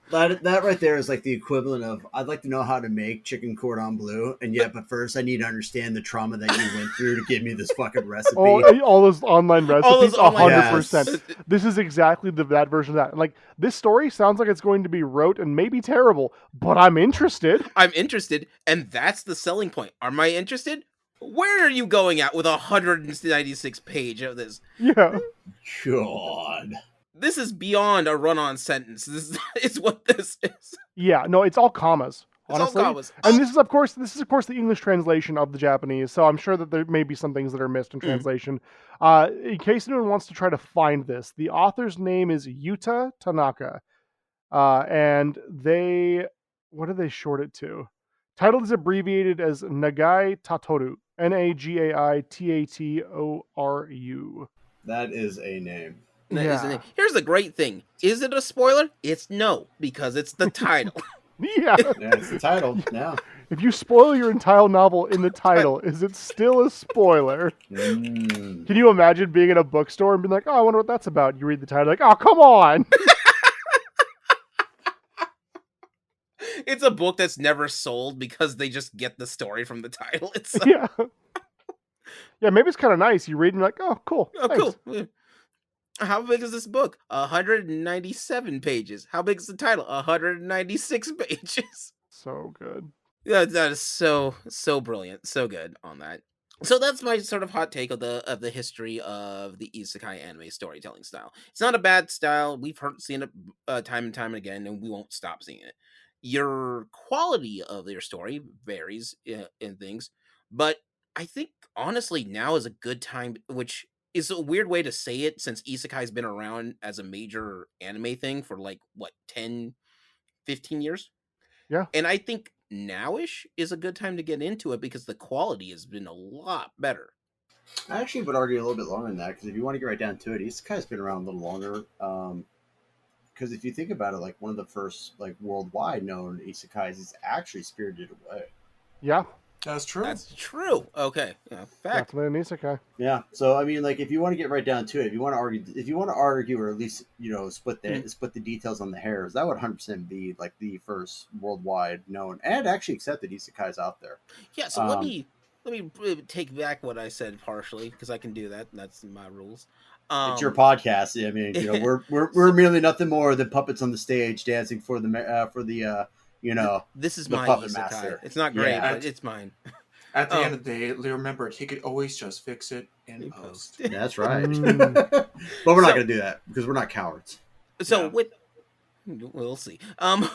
That right there is like the equivalent of, I'd like to know how to make chicken cordon bleu, and yet, but first I need to understand the trauma that you went through to give me this fucking recipe. All those online recipes, 100%. Yes. This is exactly that version of that. Like, this story sounds like it's going to be rote and maybe terrible, but I'm interested. And that's the selling point. Am I interested? Where are you going at with 196 page of this? Yeah. God. This is beyond a run-on sentence. This is what this is. Yeah, no, it's all commas. It's honestly. all commas. And this is of course the English translation of the Japanese, so I'm sure that there may be some things that are missed in translation. In case anyone wants to try to find this, the author's name is Yuta Tanaka. And what do they short it to? Title is abbreviated as Nagai Tatoru. NagaiTatoru. That is a name. Yeah. Here's the great thing. Is it a spoiler? It's no, because it's the title. Yeah. Yeah, it's the title. Yeah. If you spoil your entire novel in the title, is it still a spoiler? Can you imagine being in a bookstore and being like, "Oh, I wonder what that's about"? You read the title, like, "Oh, come on." It's a book that's never sold because they just get the story from the title itself. Yeah. Yeah, maybe it's kind of nice. You read and you're like, "Oh, cool." Oh, thanks. cool. How big is this book? 197 pages. How big is the title? 196 pages. So good. Yeah, that is so brilliant. So good on that. So that's my sort of hot take of the history of the isekai anime storytelling style. It's not a bad style. We've seen it time and time again, and we won't stop seeing it. Your quality of your story varies in things, but I think honestly now is a good time, which is a weird way to say it since isekai's been around as a major anime thing for like, what, 10, 15 years? Yeah. And I think nowish is a good time to get into it because the quality has been a lot better. I actually would argue a little bit longer than that, because if you want to get right down to it, Isekai's been around a little longer. Because if you think about it, like one of the first like worldwide known isekais is actually Spirited Away. Yeah. That's true. That's true. Okay. Yeah, fact. Definitely an isekai. Yeah. So I mean, like, if you want to get right down to it, if you want to argue, or at least split the details on the hairs, that would 100% be like the first worldwide known and actually accepted isekais out there. Yeah. So let me take back what I said partially, because I can do that. That's my rules. It's your podcast. I mean, we're merely nothing more than puppets on the stage dancing for the this is the my puppet isekai. master. It's not great, Yeah. but it's mine. At the end of the day, remember, he could always just fix it in post. That's right. Mm. But we're not going to do that because we're not cowards. So Yeah. we'll see.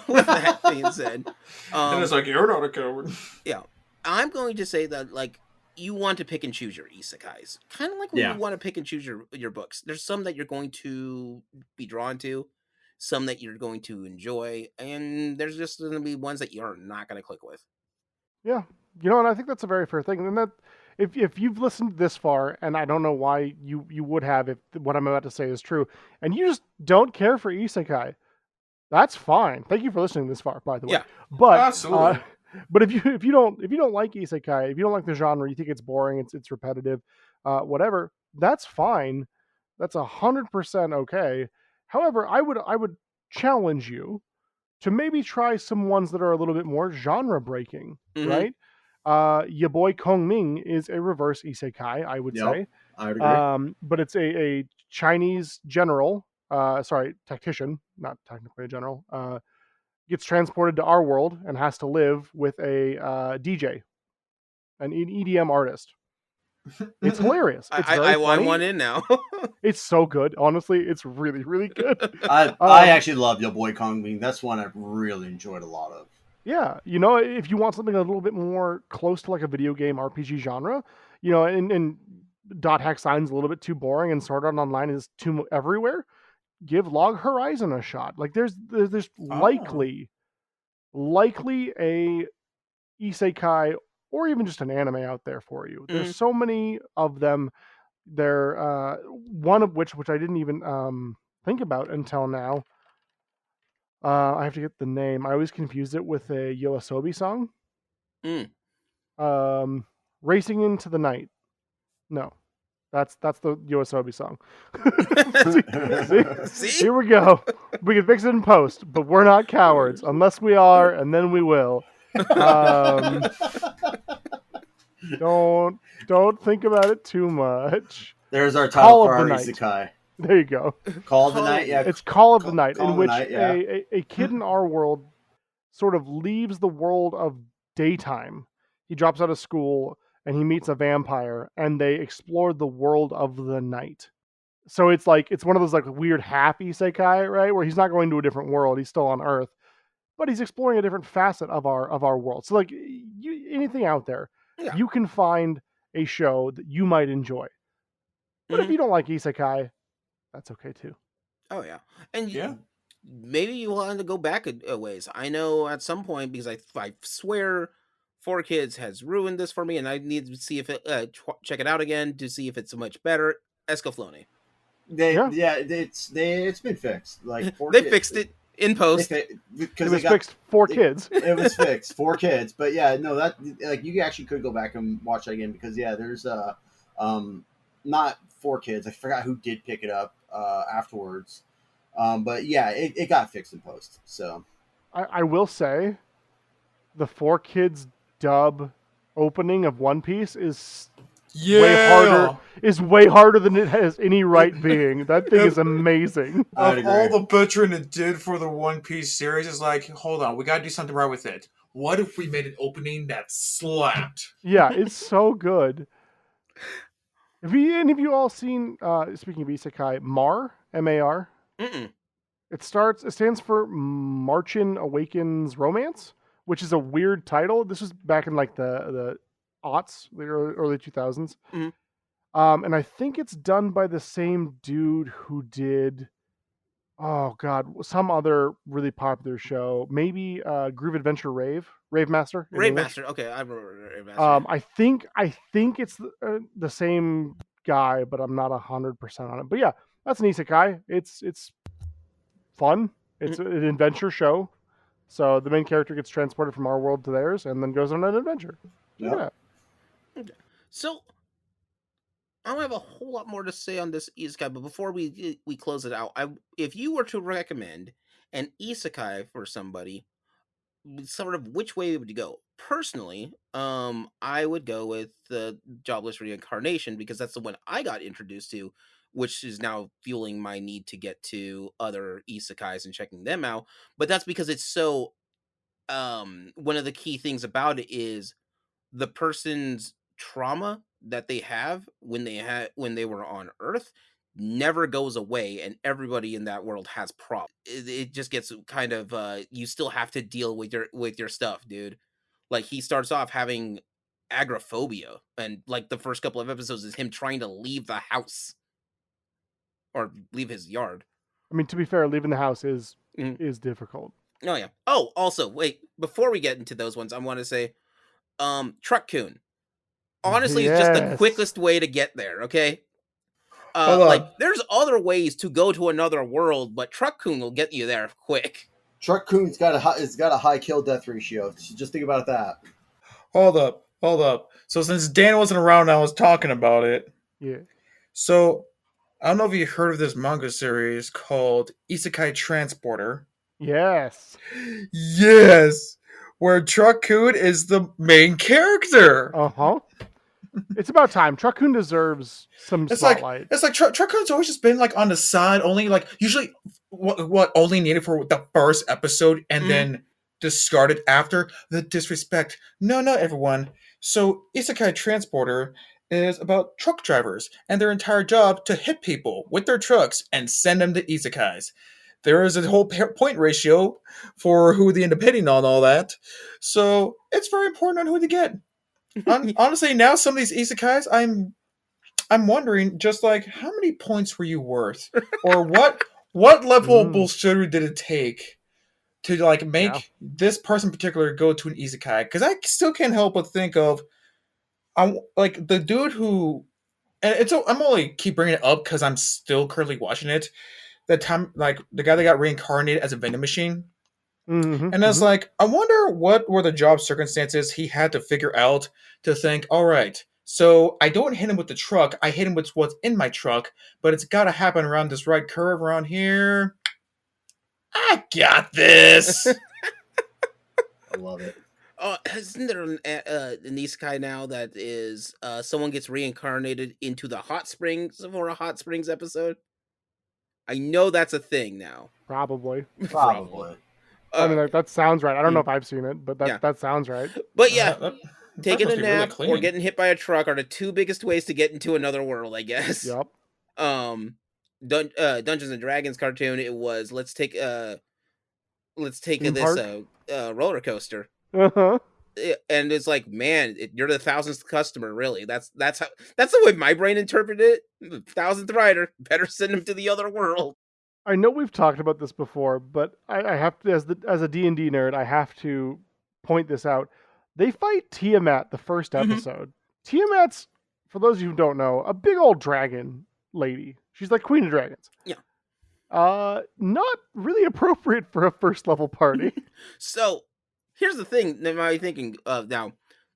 With that being said, And it's like, you're not a coward. yeah, I'm going to say that like you want to pick and choose your isekais, kind of like when Yeah. you want to pick and choose your books. There's some that you're going to be drawn to, some that you're going to enjoy, and there's just going to be ones that you're not going to click with. Yeah, and I think that's a very fair thing. And that if you've listened this far, and I don't know why you would have if what I'm about to say is true, and you just don't care for isekai, that's fine. Thank you for listening this far, by the way. Yeah, but absolutely. But if you don't like isekai, if you don't like the genre, you think it's boring, it's repetitive, whatever, that's fine. That's 100% okay. However, I would challenge you to maybe try some ones that are a little bit more genre breaking, right? Your boy Kongming is a reverse isekai, I would say. I would agree. But it's a Chinese general, tactician, not technically a general, gets transported to our world and has to live with a DJ, an EDM artist. It's hilarious. It's I want one in now. It's so good. Honestly, it's really, really good. I actually love Yo Boy Kongming. That's one I've really enjoyed a lot of. Yeah, if you want something a little bit more close to like a video game RPG genre, and dot hack sign's a little bit too boring and Sword Art Online is too everywhere, give Log Horizon a shot. Like there's likely a isekai or even just an anime out there for you. There's so many of them. There, one of which I didn't even think about until now. I have to get the name. I always confuse it with a Yoasobi song. Racing into the Night. No, that's the Yoasobi song. See? Here we go. We can fix it in post, but we're not cowards unless we are, and then we will. Don't think about it too much. There's our title for our isekai. There you go. Call of the Night, yeah. It's Call of the Night, in which a kid in our world sort of leaves the world of daytime. He drops out of school and he meets a vampire, and they explore the world of the night. So it's one of those like weird half isekai, right? Where he's not going to a different world; he's still on Earth, but he's exploring a different facet of our world. So like anything out there, you can find a show that you might enjoy. But if you don't like isekai, that's okay too. Oh yeah, and maybe you want to go back a ways. I know at some point, because I swear 4Kids has ruined this for me, and I need to see if it check it out again to see if it's much better. Escaflone. It's been fixed. Like they fixed it in post because it was fixed 4Kids. It was fixed 4Kids, but yeah, no, that like you actually could go back and watch that again because there's not 4Kids. I forgot who did pick it up afterwards, but yeah, it got fixed in post. So I will say, the 4Kids dub opening of One Piece is way harder than it has any right being. That thing is amazing. Of all the butchering it did for the One Piece series, is like, hold on, we gotta do something right with it. What if we made an opening that slapped? Yeah, it's so good. Have you all seen, speaking of isekai, MAR? M-A-R? It stands for Märchen Awakens Romance, which is a weird title. This was back in like the aughts, the early 2000s. And I think it's done by the same dude who did, oh god, some other really popular show. Maybe Groove Adventure Rave Master. Rave Master. Okay, I remember Rave Master. I think it's the same guy, but I'm not 100% on it. But yeah, that's an isekai. It's fun. It's an adventure show. So the main character gets transported from our world to theirs and then goes on an adventure. Yeah. Okay. So I don't have a whole lot more to say on this isekai, but before we close it out, if you were to recommend an isekai for somebody, sort of which way would you go? Personally, I would go with the Jobless Reincarnation because that's the one I got introduced to which is now fueling my need to get to other isekais and checking them out. But that's because it's so one of the key things about it is the person's trauma that they have when they were on Earth never goes away, and everybody in that world has problems. It just gets kind of you still have to deal with your stuff, dude. Like, he starts off having agoraphobia, and like the first couple of episodes is him trying to leave the house or leave his yard. I mean, to be fair, leaving the house is Mhm. difficult. Oh yeah. Oh, also, wait, before we get into those ones, I want to say Truck-kun. Honestly, it's just the Yes. quickest way to get there, okay? Hold Like, on. there's other ways to go to another world, but Truck-kun will get you there quick. Truck-kun's got a high kill death ratio. Just think about that. Hold up. So since Dan wasn't around, I was talking about it. Yeah. So I don't know if you heard of this manga series called Isekai Transporter. Yes. Yes, where Truck-kun is the main character. Uh-huh. It's about time. Truck-kun deserves some It's spotlight. like Truck-kun's always just been like on the side, only like usually what only needed for the first episode and then discarded after. The disrespect. No, everyone. So Isekai Transporter is about truck drivers and their entire job to hit people with their trucks and send them to isekais. There is a whole point ratio for who they end up hitting on all that. So it's very important on who to get. Honestly, now some of these isekais, I'm wondering, just like, how many points were you worth, or what level of bullshittery did it take to like make this person in particular go to an isekai? Because I still can't help but think of, I'm like the dude who, and I'm only keep bringing it up because I'm still currently watching it. The time, like the guy that got reincarnated as a vending machine. And I was like, I wonder what were the job circumstances he had to figure out to think, all right, so I don't hit him with the truck, I hit him with what's in my truck, but it's got to happen around this right curve around here. I got this. I love it. Isn't there an isekai now that is someone gets reincarnated into the hot springs for a hot springs episode? I know that's a thing now. Probably. Probably. I mean, that sounds right. I don't know if I've seen it, but that sounds right. But yeah, taking a must be nap really or clean. getting hit by a truck are the two biggest ways to get into another world, I guess. Yep. Dungeons and Dragons cartoon. It was let's take Theme this roller coaster. Uh-huh. And it's like, man, you're the 1000th customer, really. That's the way my brain interpreted it. 1000th rider, better send him to the other world. I know we've talked about this before, but I have to, as a D&D nerd, I have to point this out. They fight Tiamat the first episode. Tiamat's, for those of you who don't know, a big old dragon lady. She's like Queen of Dragons. Yeah. Not really appropriate for a first level party. So here's the thing that I'm thinking of now.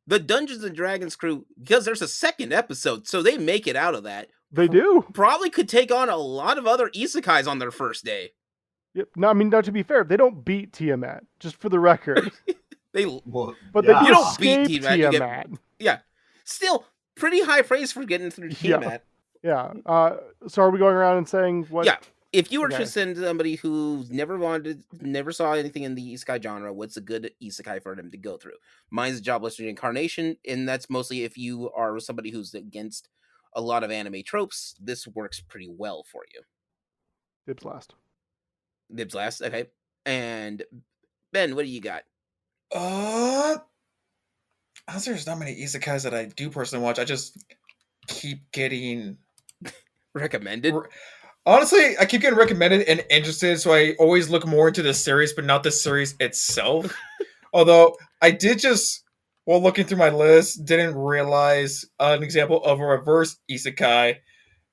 The Dungeons and Dragons crew, because there's a second episode, so they make it out of that. They do. Probably could take on a lot of other isekais on their first day. Yep. No, I mean, now to be fair, they don't beat Tiamat, just for the record. They You don't beat Tiamat. Still, pretty high praise for getting through Tiamat. Yeah. So are we going around and saying what? Yeah. If you were to send somebody who never saw anything in the isekai genre, what's a good isekai for them to go through? Mine's Jobless Reincarnation, and that's mostly if you are somebody who's against a lot of anime tropes. This works pretty well for you. Dibs last. Dibs last, okay. And Ben, what do you got? There's not many isekais that I do personally watch. I just keep getting recommended. Honestly, I keep getting recommended and interested, so I always look more into the series, but not the series itself. Although I did just, while looking through my list, didn't realize an example of a reverse isekai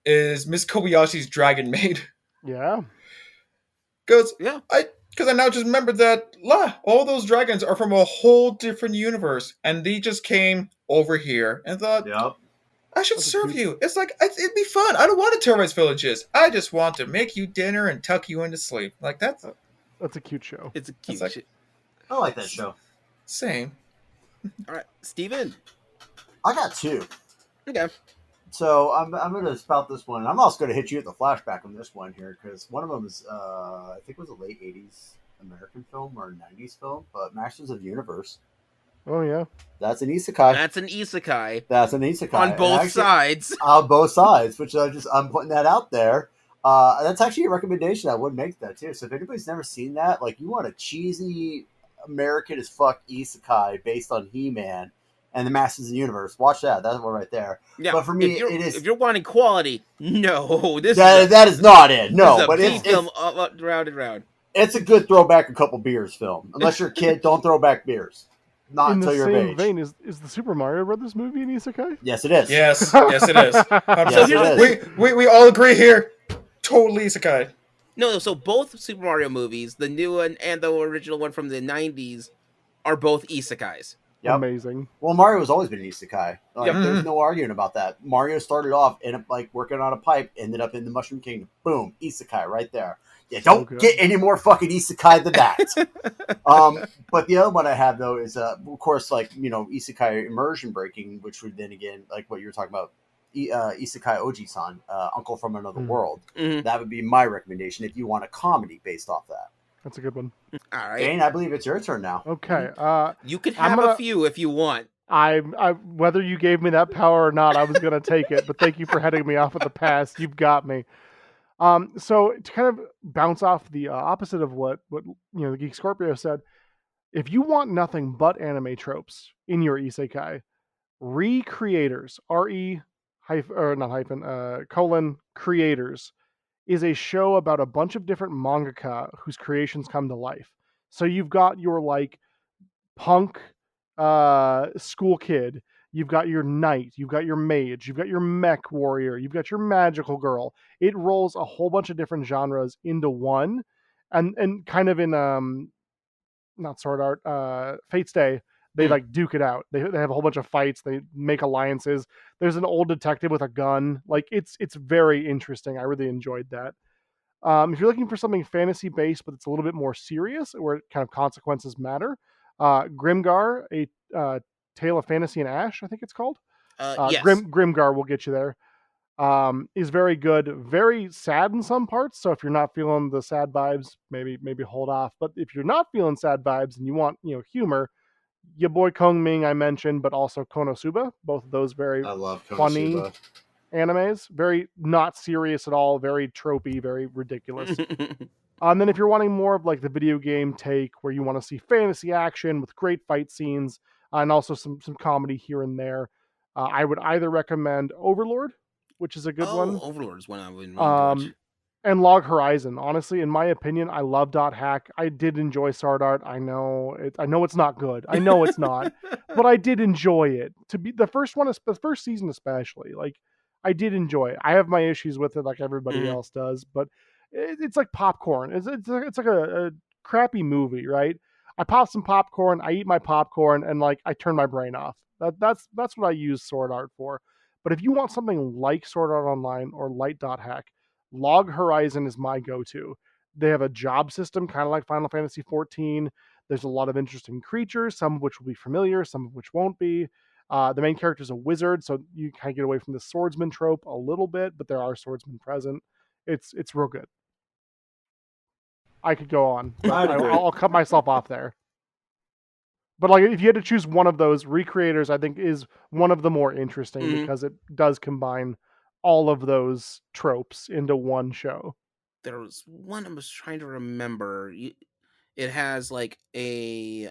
is Miss Kobayashi's Dragon Maid. Yeah. Because I now just remembered that all those dragons are from a whole different universe, and they just came over here and thought, I should serve you. It's like, it'd be fun. I don't want to terrorize villages. I just want to make you dinner and tuck you into sleep. Like, that's a cute show. It's a cute show. I like that show. Same. All right, Steven. I got two. Okay. So I'm going to spout this one. I'm also going to hit you with the flashback on this one here because one of them is I think it was a late '80s American film or '90s film, but Masters of the Universe. Oh yeah, That's an isekai. That's an isekai. That's an isekai On both actually, sides. On both sides, which I'm putting that out there. That's actually a recommendation. I would make that too. So if anybody's never seen that, like you want a cheesy American as fuck isekai based on He-Man and the Masters of the Universe, watch that. That's one right there. Yeah, but for me, if you're wanting quality, no, that is not it. No, but it's film round and round. It's a good throwback a couple beers film. Unless you're a kid, don't throw back beers. Not in until you're of age. In the same vein, is the Super Mario Brothers movie an isekai? Yes, it is. Yes, it is. Yes, it is. We all agree here. Totally isekai. No, so both Super Mario movies, the new one and the original one from the 90s, are both isekais. Yep. Amazing. Well, Mario's always been an isekai. Like, there's no arguing about that. Mario started off in working on a pipe, ended up in the Mushroom Kingdom. Boom, isekai right there. You don't get any more fucking isekai than that. But the other one I have though is, of course, isekai immersion breaking, which would then again, like what you were talking about, isekai ojisan, Uncle from Another World. Mm-hmm. That would be my recommendation if you want a comedy based off that. That's a good one. All right, Dane, I believe it's your turn now. Okay. You could have a few if you want. I whether you gave me that power or not, I was going to take it. But thank you for heading me off at the pass. You've got me. So to kind of bounce off the opposite of what the Geek Scorpio said, if you want nothing but anime tropes in your isekai, Recreators, creators, is a show about a bunch of different mangaka whose creations come to life. So you've got your punk school kid, you've got your knight, you've got your mage, you've got your mech warrior, you've got your magical girl. It rolls a whole bunch of different genres into one, and kind of in not Sword Art, Fate's Day, they duke it out. They have a whole bunch of fights. They make alliances. There's an old detective with a gun. It's very interesting. I really enjoyed that. If you're looking for something fantasy based, but it's a little bit more serious, where kind of consequences matter, Grimgar, a Tale of Fantasy and Ash, I think it's called. Yes. Grimgar will get you there. Is very good, very sad in some parts. So if you're not feeling the sad vibes, maybe hold off. But if you're not feeling sad vibes and you want humor, your Boy Kongming I mentioned, but also KonoSuba, both of those very funny animes, very not serious at all, very tropey, very ridiculous. And then if you're wanting more of the video game take, where you want to see fantasy action with great fight scenes and also some comedy here and there, I would either recommend Overlord, which is a good one. Overlord is one I would watch. And Log Horizon. Honestly, in my opinion, I love Dot Hack. I did enjoy Sword Art. I know it's not good. I know it's not, but I did enjoy it. To be the first season especially, I did enjoy it. I have my issues with it, like everybody else does, but it's like popcorn. It's like a crappy movie, right? I pop some popcorn, I eat my popcorn, and I turn my brain off. That's what I use Sword Art for. But if you want something like Sword Art Online or light Dot Hack, Log Horizon is my go-to. They have a job system, kind of like Final Fantasy XIV. There's a lot of interesting creatures, some of which will be familiar, some of which won't be. The main character is a wizard, so you kind of get away from the swordsman trope a little bit, but there are swordsmen present. It's real good. I could go on. I'll cut myself off there. But if you had to choose one of those, Recreators, I think, is one of the more interesting because it does combine all of those tropes into one show. There was one I was trying to remember. It has a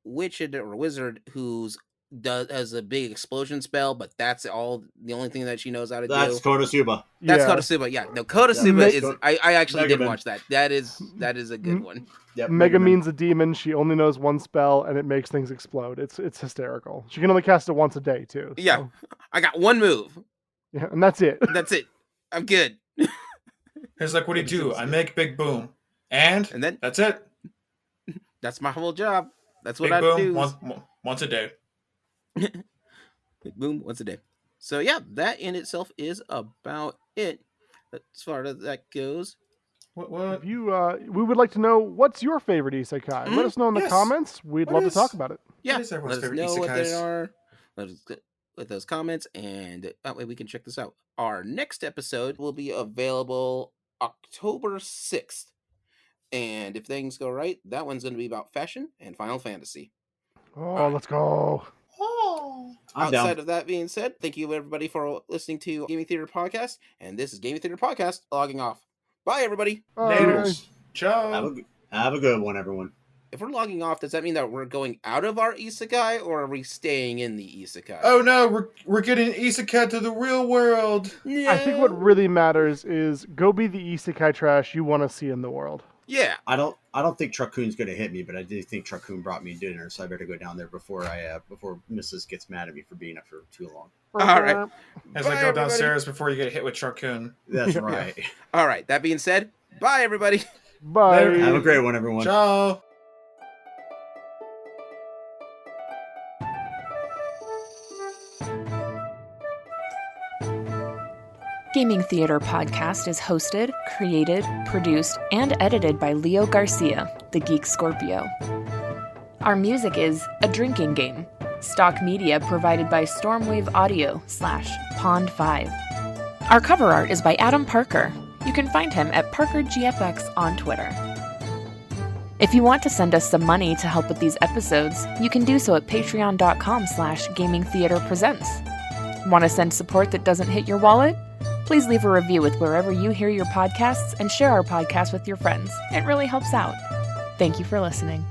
witch or wizard who's has a big explosion spell, but that's the only thing that she knows how to do. That's KonoSuba. That's KonoSuba. Yeah, no, KonoSuba is. I actually did watch that. That is a good one. Yep, Megumin's a demon. She only knows one spell, and it makes things explode. It's hysterical. She can only cast it once a day too. So. Yeah, I got one move. Yeah, and that's it. That's it. I'm good. It's what do you do? I make big boom, and then that's it. That's my whole job. That's what big I boom, do. Once a day. Big boom once a day. So yeah, that in itself is about it as far as that goes. What? We would like to know, what's your favorite isekai? Let us know in the comments. We'd love to talk about it. Yeah, let us know what they are. with those comments, and that way we can check this out. Our next episode will be available October 6th. And if things go right, that one's going to be about fashion and Final Fantasy. Oh, let's go. I'm down. Outside of that being said, thank you everybody for listening to Gaming Theater Podcast. And this is Gaming Theater Podcast logging off. Bye, everybody. Bye. Laters. Ciao. Have a good one, everyone. If we're logging off, does that mean that we're going out of our isekai, or are we staying in the isekai? Oh no, we're getting Isekai to the real world. No. I think what really matters is go be the isekai trash you want to see in the world. Yeah. I don't think Truckoon's going to hit me, but I do think Truckoon brought me dinner, so I better go down there before Mrs. gets mad at me for being up for too long. All right. As Bye, I go everybody. downstairs before you get hit with Charcoon. That's right. All right. That being said, bye, everybody. Bye. Later. Have a great one, everyone. Ciao. Gaming Theater Podcast is hosted, created, produced, and edited by Leo Garcia, the Geek Scorpio. Our music is A Drinking Game. Stock media provided by Stormwave Audio /Pond5. Our cover art is by Adam Parker. You can find him at ParkerGFX on Twitter. If you want to send us some money to help with these episodes, you can do so at patreon.com/gamingtheaterpresents. Want to send support that doesn't hit your wallet? Please leave a review with wherever you hear your podcasts and share our podcast with your friends. It really helps out. Thank you for listening.